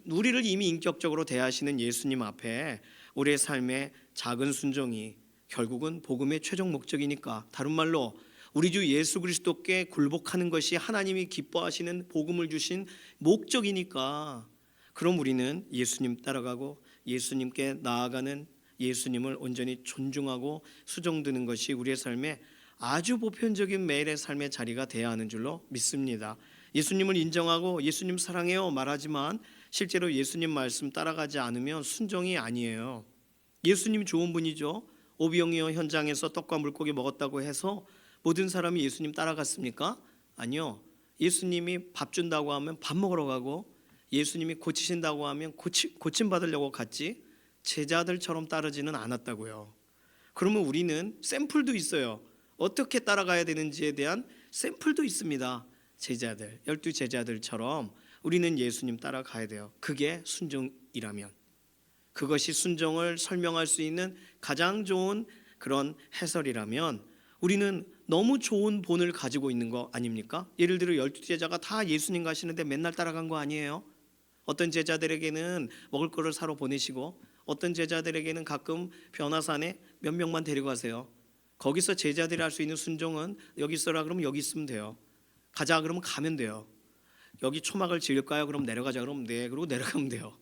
우리를 이미 인격적으로 대하시는 예수님 앞에 우리의 삶의 작은 순종이 결국은 복음의 최종 목적이니까, 다른 말로 우리 주 예수 그리스도께 굴복하는 것이 하나님이 기뻐하시는 복음을 주신 목적이니까, 그럼 우리는 예수님 따라가고 예수님께 나아가는, 예수님을 온전히 존중하고 수종드는 것이 우리의 삶에 아주 보편적인 매일의 삶의 자리가 되어야 하는 줄로 믿습니다. 예수님을 인정하고 예수님 사랑해요 말하지만 실제로 예수님 말씀 따라가지 않으면 순종이 아니에요. 예수님 좋은 분이죠. 오병이어 현장에서 떡과 물고기 먹었다고 해서 모든 사람이 예수님 따라갔습니까? 아니요. 예수님이 밥 준다고 하면 밥 먹으러 가고, 예수님이 고치신다고 하면 고침 받으려고 갔지 제자들처럼 따르지는 않았다고요. 그러면 우리는 샘플도 있어요. 어떻게 따라가야 되는지에 대한 샘플도 있습니다. 제자들, 12제자들처럼 우리는 예수님 따라가야 돼요. 그게 순종이라면, 그것이 순종을 설명할 수 있는 가장 좋은 그런 해설이라면 우리는 너무 좋은 본을 가지고 있는 거 아닙니까? 예를 들어 12제자가 다 예수님 가시는데 맨날 따라간 거 아니에요? 어떤 제자들에게는 먹을 거를 사러 보내시고 어떤 제자들에게는 가끔 변화산에 몇 명만 데리고 가세요. 거기서 제자들이 할 수 있는 순종은 여기 있어라 그러면 여기 있으면 돼요. 가자 그러면 가면 돼요. 여기 초막을 지을까요? 그럼 내려가자 그러면 네, 그리고 내려가면 돼요.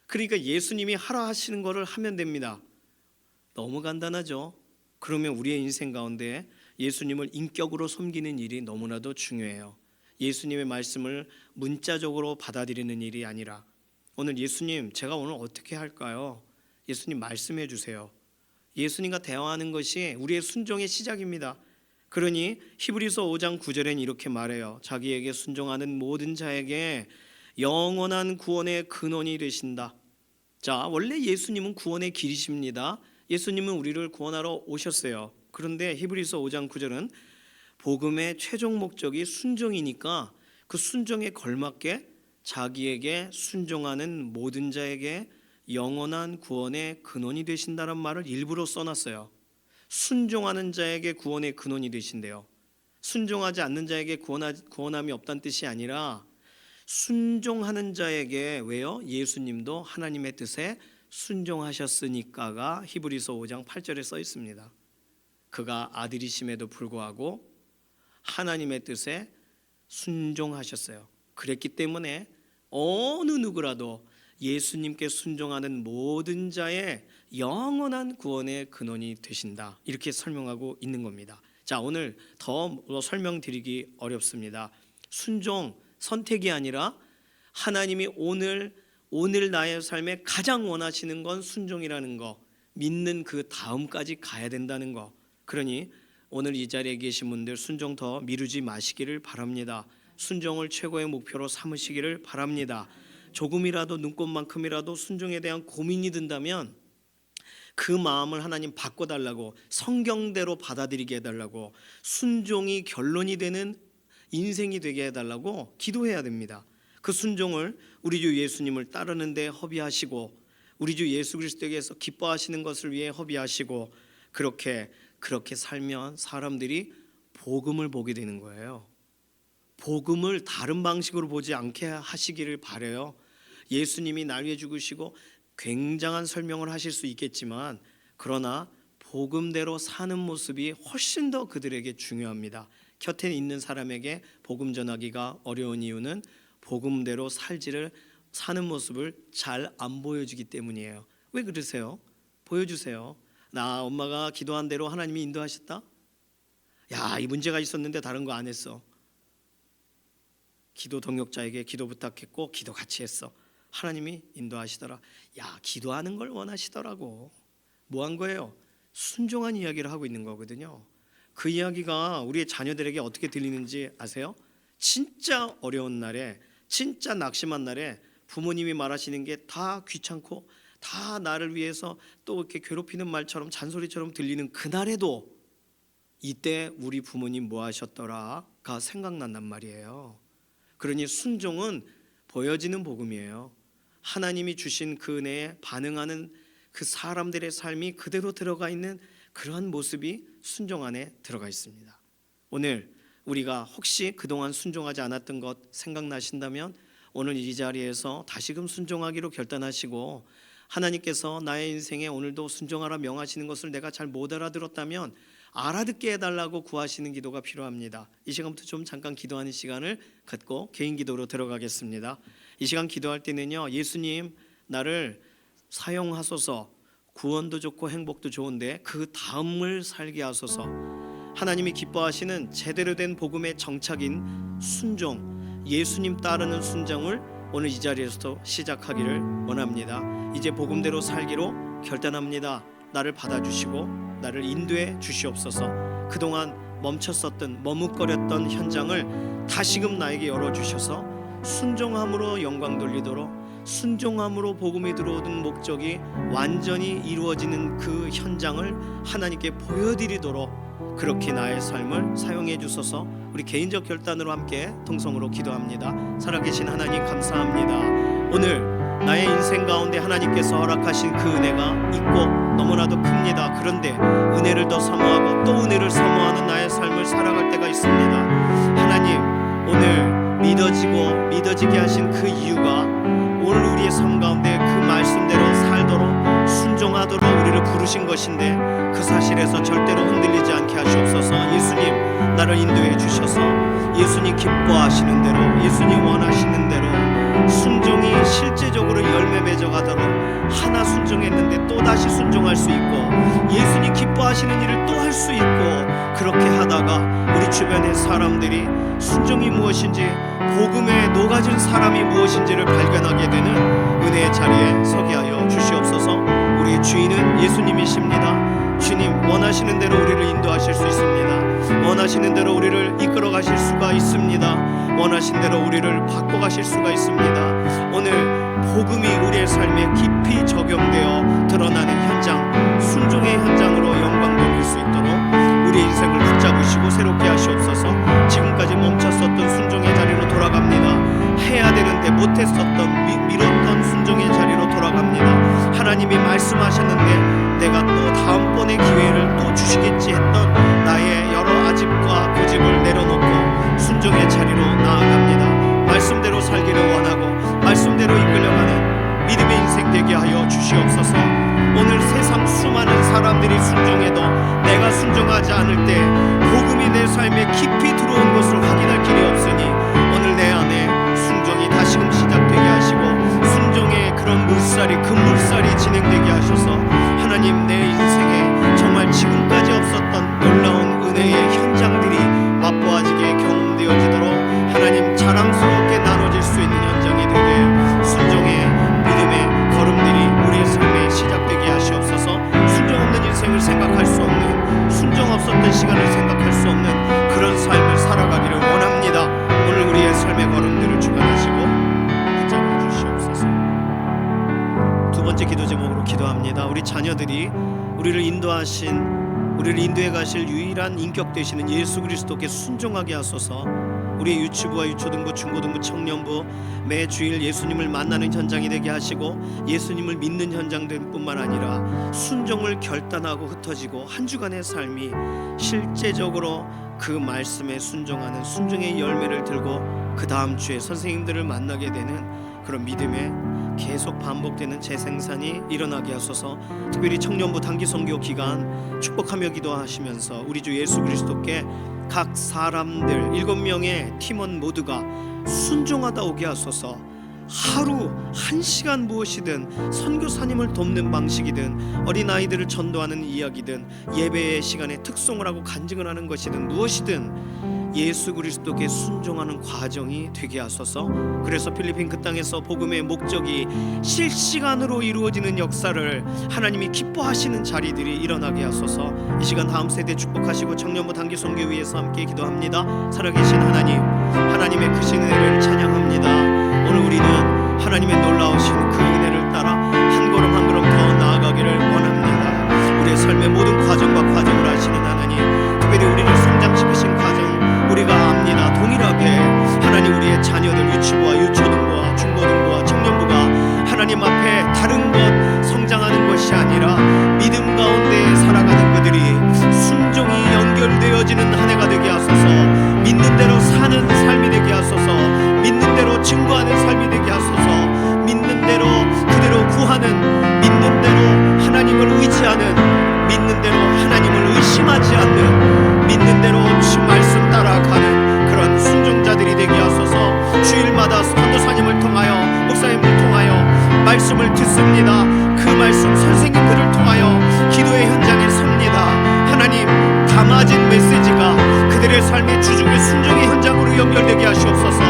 그러니까 예수님이 하라 하시는 거를 하면 됩니다. 너무 간단하죠. 그러면 우리의 인생 가운데 예수님을 인격으로 섬기는 일이 너무나도 중요해요. 예수님의 말씀을 문자적으로 받아들이는 일이 아니라, 오늘 예수님 제가 오늘 어떻게 할까요? 예수님 말씀해 주세요. 예수님과 대화하는 것이 우리의 순종의 시작입니다. 그러니 히브리서 5장 9절엔 이렇게 말해요. 자기에게 순종하는 모든 자에게 영원한 구원의 근원이 되신다. 자, 원래 예수님은 구원의 길이십니다. 예수님은 우리를 구원하러 오셨어요. 그런데 히브리서 5장 9절은 복음의 최종 목적이 순종이니까 그 순종에 걸맞게 자기에게 순종하는 모든 자에게 영원한 구원의 근원이 되신다는 말을 일부러 써놨어요. 순종하는 자에게 구원의 근원이 되신대요. 순종하지 않는 자에게 구원함이 없다는 뜻이 아니라 순종하는 자에게, 왜요? 예수님도 하나님의 뜻에 순종하셨으니까가 히브리서 5장 8절에 써 있습니다. 그가 아들이심에도 불구하고 하나님의 뜻에 순종하셨어요. 그랬기 때문에 어느 누구라도 예수님께 순종하는 모든 자의 영원한 구원의 근원이 되신다. 이렇게 설명하고 있는 겁니다. 자, 오늘 더 설명드리기 어렵습니다. 순종, 선택이 아니라 하나님이 오늘 나의 삶에 가장 원하시는 건 순종이라는 거, 믿는 그 다음까지 가야 된다는 거. 그러니 오늘 이 자리에 계신 분들 순종 더 미루지 마시기를 바랍니다. 순종을 최고의 목표로 삼으시기를 바랍니다. 조금이라도 눈꽃만큼이라도 순종에 대한 고민이 든다면 그 마음을 하나님 바꿔달라고, 성경대로 받아들이게 해달라고, 순종이 결론이 되는 인생이 되게 해달라고 기도해야 됩니다. 그 순종을 우리 주 예수님을 따르는 데 허비하시고, 우리 주 예수 그리스도에게서 기뻐하시는 것을 위해 허비하시고, 그렇게 살면 사람들이 복음을 보게 되는 거예요. 복음을 다른 방식으로 보지 않게 하시기를 바라요. 예수님이 날 위해 죽으시고 굉장한 설명을 하실 수 있겠지만, 그러나 복음대로 사는 모습이 훨씬 더 그들에게 중요합니다. 곁에 있는 사람에게 복음 전하기가 어려운 이유는 복음대로 사는 모습을 잘 안 보여주기 때문이에요. 왜 그러세요? 보여주세요. 나 엄마가 기도한 대로 하나님이 인도하셨다? 야, 이 문제가 있었는데 다른 거 안 했어. 기도 동역자에게 기도 부탁했고 기도 같이 했어. 하나님이 인도하시더라. 야, 기도하는 걸 원하시더라고. 뭐 한 거예요? 순종한 이야기를 하고 있는 거거든요. 그 이야기가 우리의 자녀들에게 어떻게 들리는지 아세요? 진짜 어려운 날에, 진짜 낙심한 날에 부모님이 말하시는 게 다 귀찮고 다 나를 위해서 또 이렇게 괴롭히는 말처럼 잔소리처럼 들리는 그날에도 이때 우리 부모님 뭐 하셨더라가 생각난단 말이에요. 그러니 순종은 보여지는 복음이에요. 하나님이 주신 그 은혜에 반응하는 그 사람들의 삶이 그대로 들어가 있는 그러한 모습이 순종 안에 들어가 있습니다. 오늘 우리가 혹시 그동안 순종하지 않았던 것 생각나신다면 오늘 이 자리에서 다시금 순종하기로 결단하시고, 하나님께서 나의 인생에 오늘도 순종하라 명하시는 것을 내가 잘 못 알아들었다면 알아듣게 해달라고 구하시는 기도가 필요합니다. 이 시간부터 좀 잠깐 기도하는 시간을 갖고 개인 기도로 들어가겠습니다. 이 시간 기도할 때는요, 예수님 나를 사용하소서. 구원도 좋고 행복도 좋은데 그 다음을 살게 하소서. 하나님이 기뻐하시는 제대로 된 복음의 정착인 순종, 예수님 따르는 순종을 오늘 이 자리에서도 시작하기를 원합니다. 이제 복음대로 살기로 결단합니다. 나를 받아주시고 나를 인도해 주시옵소서. 그동안 멈췄었던 머뭇거렸던 현장을 다시금 나에게 열어주셔서 순종함으로 영광 돌리도록, 순종함으로 복음이 들어오는 목적이 완전히 이루어지는 그 현장을 하나님께 보여드리도록 그렇게 나의 삶을 사용해 주소서. 우리 개인적 결단으로 함께 통성으로 기도합니다. 살아계신 하나님 감사합니다. 오늘 나의 인생 가운데 하나님께서 허락하신 그 은혜가 있고 너무나도 큽니다. 그런데 은혜를 더 사모하고 또 은혜를 사모하는 나의 삶을 살아갈 때가 있습니다. 하나님, 오늘 믿어지게 하신 그 이유가 오늘 우리의 삶 가운데 그 말씀대로 살도록 순종하도록 우리를 부르신 것인데 그 사실에서 절대로 흔들리지 않게 하시옵소서. 예수님 나를 인도해 주셔서 예수님 기뻐하시는 대로, 예수님 원하시는 대로 순종이 실제적으로 열매 맺어가도록, 하나 순종했는데 또 다시 순종할 수 있고 예수님 기뻐하시는 일을 또 할 수 있고, 그렇게 하다가 우리 주변의 사람들이 순종이 무엇인지, 복음에 녹아진 사람이 무엇인지를 발견하게 되는 은혜의 자리에 서게 하여 주시옵소서. 우리의 주인은 예수님이십니다. 주님 원하시는 대로 우리를 인도하실 수 있습니다. 원하시는 대로 우리를 이끌어 가실 수가 있습니다. 원하신 대로 우리를 바꿔가실 수가 있습니다. 오늘 복음이 우리의 삶에 깊이 적용되어 드러나는 현장, 순종의 현장으로 영광 돌릴 수 있도록 우리의 인생을 붙잡으시고 새롭게 하시옵소서. 지금까지 멈췄었던 순종의 자리로 돌아갑니다. 해야 되는데 못했었던 미뤘던 순종의 자리로 돌아갑니다. 하나님이 말씀하셨는데 내가 또 다음번의 기회를 또 주시겠지 했던 나의 여러 아집과 고집을 내려놓고 순종의 자리로 나아갑니다. 말씀대로 살기를 원하고 말씀대로 이끌려가는 믿음의 인생 되게 하여 주시옵소서. 오늘 세상 수많은 사람들이 순종해도 내가 순종하지 않을 때 복음이 내 삶에 깊이 들어온 것을 확인할 길이 없으니 오늘 내 안에 순종이 다시금 시작되게 하시고 순종의 그런 물살이, 금물살이 진행되게 하셔서 하나님 내 인생에 정말 지금까지 없었던 놀라운 은혜의 현장들이 맛보아지게 경험되어지도록 하나님 자랑스럽게 나눠질 수 있는 현장이 되게 순종의 믿음의 걸음들이 우리의 삶에 시작되게 하시옵소서. 순종 없는 인생을 생각할 수 없는, 순종 없었던 시간을 생각할 수 없는 그런 삶을 살아가기를 원합니다. 오늘 우리의 삶의 걸음들을 주관하시고 붙잡아 주시옵소서. 두 번째 기도 제목으로 기도합니다. 우리 자녀들이 우리를 인도해 가실 유일한 인격 되시는 예수 그리스도께 순종하게 하소서. 우리 유치부와 유초등부, 중고등부, 청년부 매 주일 예수님을 만나는 현장이 되게 하시고 예수님을 믿는 현장들 뿐만 아니라 순종을 결단하고 흩어지고 한 주간의 삶이 실제적으로 그 말씀에 순종하는 순종의 열매를 들고 그 다음 주에 선생님들을 만나게 되는 그런 믿음에 계속 반복되는 재생산이 일어나게 하소서. 특별히 청년부 단기 선교 기간 축복하며 기도하시면서 우리 주 예수 그리스도께 각 사람들 7명의 팀원 모두가 순종하다 오게 하소서. 하루 1시간 무엇이든 선교사님을 돕는 방식이든 어린아이들을 전도하는 이야기든 예배의 시간에 특송을 하고 간증을 하는 것이든 무엇이든 예수 그리스도께 순종하는 과정이 되게 하소서. 그래서 필리핀 그 땅에서 복음의 목적이 실시간으로 이루어지는 역사를 하나님이 기뻐하시는 자리들이 일어나게 하소서. 이 시간 다음 세대 축복하시고 청년부 단기 선교 위해서 함께 기도합니다. 살아계신 하나님, 하나님의 크신 은혜를 찬양합니다. 오늘 우리는 하나님의 놀라우신 그 은혜를 따라 한 걸음 한 걸음 더 나아가기를 원합니다. 우리의 삶의 모든 과정과 과정을 아시는 하나님, 특별히 우리를 성장시키신 과정 우리가 압니다. 동일하게 하나님, 우리의 자녀들 유치부와 유초등부와 중고등부와 청년부가 하나님 앞에 다른 것 성장하는 것이 아니라 믿음 가운데 살아가는 그들이 순종이 연결되어지는 한 해가 되게 하소서. 믿는 대로 사는 삶이 되게 하소서. 믿는 대로 증거하는 삶이 되게 하소서. 믿는 대로 그대로 구하는, 믿는 대로 하나님을 의지하는, 믿는 대로 하나님을 의심하지 않는, 믿는 대로 주 말씀 따라가는 그런 순종자들이 되게 하소서. 주일마다 선교사님을 통하여, 목사님을 통하여 말씀을 듣습니다. 그 말씀 선생님들을 통하여 기도의 현장에 섭니다. 하나님, 담아진 메시지가 그들의 삶의 주중의 순종의 현장으로 연결되게 하시옵소서.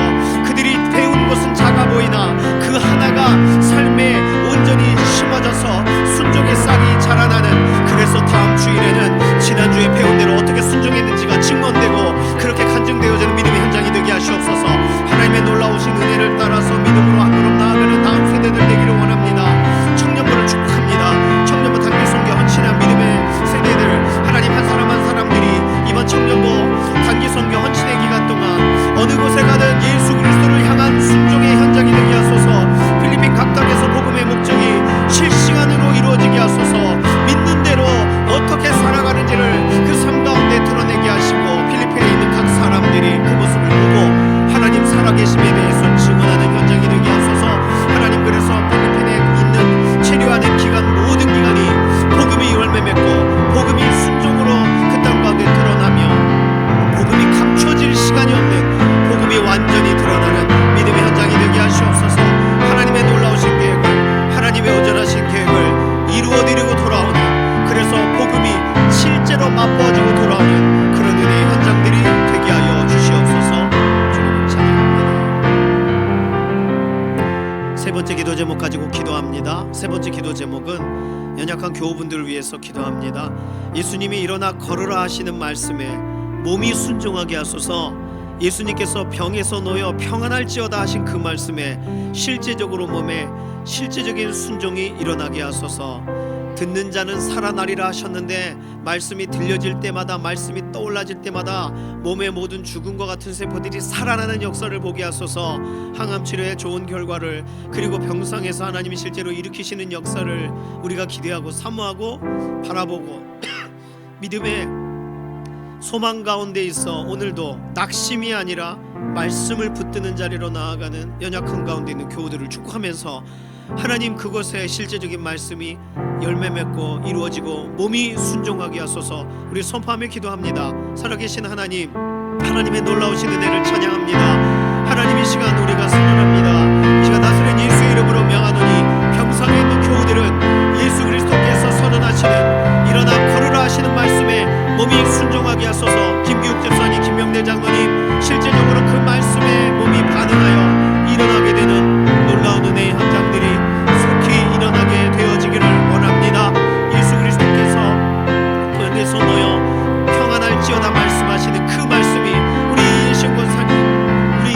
그들이 배운 것은 작아 보이나 그 하나가 삶에 온전히 심어져서 순종의 싹이 자라나는, 그래서 다음 주일에는 지난주에 배운 대로 어떻게 순종했는지가 증언되고 그렇게 간증되어지는 믿음의 현장이 되게 하시옵소서. 하나님의 놀라우신 은혜를 따라서 믿음으로 한 걸음 나아가는 다음 세대들 되기를 원합니다. 청년부를 축복합니다. 청년부 단기 선교 헌신한 믿음의 세대들, 하나님 한 사람 한 사람들이 이번 청년부 단기 선교 헌신의 기간 동안 어느 곳에 가든 예수 그리스도를 향한 순종의 현장이 되게 하소서. 필리핀 각 땅에서 복음의 목적이 실시간으로 이루어지게 하소서. 믿는 대로 어떻게 살아가는지를 그 삶 가운데 드러내게 하시고, 필리핀에 있는 각 사람들이 그 모습을 보고 하나님 살아계심에 대해서 증언하는 현장이 되게 하소서. 하나님, 그래서 필리핀에 있는 체류하는 기간, 모든 기간이 복음이 열매 맺고 복음이 순종으로 그 땅 가운데 드러나며 복음이 감춰질 시간이 없는, 복음이 완전히 드러나는 믿음의 현장이 되게 하시옵소서. 하나님의 놀라우신 계획을, 하나님의 오전하신 계획을 이루어드리고 돌아오는, 그래서 복음이 실제로 맛보아지고 돌아오는 그런 은혜의 현장들이 되게 하여 주시옵소서. 주님을 찬양합니다. 세 번째 기도 제목 가지고 기도합니다. 세 번째 기도 제목은 연약한 교우분들을 위해서 기도합니다. 예수님이 일어나 걸으라 하시는 말씀에 몸이 순종하게 하소서. 예수님께서 병에서 놓여 평안할지어다 하신 그 말씀에 실제적으로 몸에 실제적인 순종이 일어나게 하소서. 듣는 자는 살아나리라 하셨는데 말씀이 들려질 때마다, 말씀이 떠올라질 때마다 몸의 모든 죽은 것 같은 세포들이 살아나는 역사를 보게 하소서. 항암 치료의 좋은 결과를, 그리고 병상에서 하나님이 실제로 일으키시는 역사를 우리가 기대하고 사모하고 바라보고 믿음의 소망 가운데 있어 오늘도 낙심이 아니라 말씀을 붙드는 자리로 나아가는 연약한 가운데 있는 교우들을 축복하면서, 하나님 그곳에 실제적인 말씀이 열매 맺고 이루어지고 몸이 순종하게 하소서. 우리 선포하며 기도합니다. 살아계신 하나님, 하나님의 놀라우신 은혜를 찬양합니다. 하나님, 이 시간 우리가 선언합니다. 이 시간 나사렛 예수의 이름으로 명하노니 병상에 있는 교우들은 예수 그리스도께서 선언하시는 일어나 걸으라 하시는 말씀에 몸이 순종하게 하소서. 김기욱 집사님, 김명대 장로님, 실제적으로 그 말씀에 몸이 반응하여 일어나게 되는 놀라운 은혜의 현장들이 속히 일어나게 되어지기를 원합니다. 예수 그리스도께서 병에서 놓여 평안할지어다 말씀하시는 그 말씀이 우리 예시원 권사님, 우리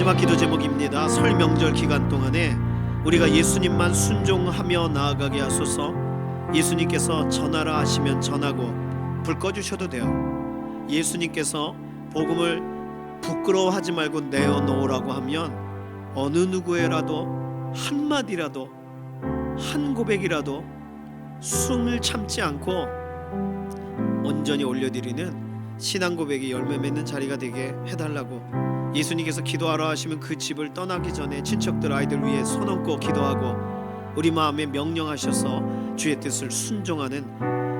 마지막 기도 제목입니다. 설 명절 기간 동안에 우리가 예수님만 순종하며 나아가게 하소서. 예수님께서 전하라 하시면 전하고 불 꺼주셔도 돼요. 예수님께서 복음을 부끄러워하지 말고 내어놓으라고 하면 어느 누구에라도 한마디라도 한 고백이라도 숨을 참지 않고 온전히 올려드리는 신앙 고백이 열매 맺는 자리가 되게 해달라고. 예수님께서 기도하라 하시면 그 집을 떠나기 전에 친척들 아이들 위해 손 얹고 기도하고 우리 마음에 명령하셔서 주의 뜻을 순종하는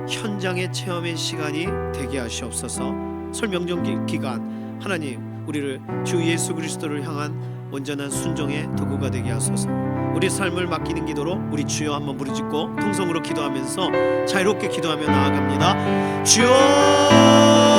현장의 체험의 시간이 되게 하시옵소서. 설 명절 기간 하나님 우리를 주 예수 그리스도를 향한 온전한 순종의 도구가 되게 하소서. 우리 삶을 맡기는 기도로 우리 주여 한번 부르짖고 통성으로 기도하면서 자유롭게 기도하며 나아갑니다. 주여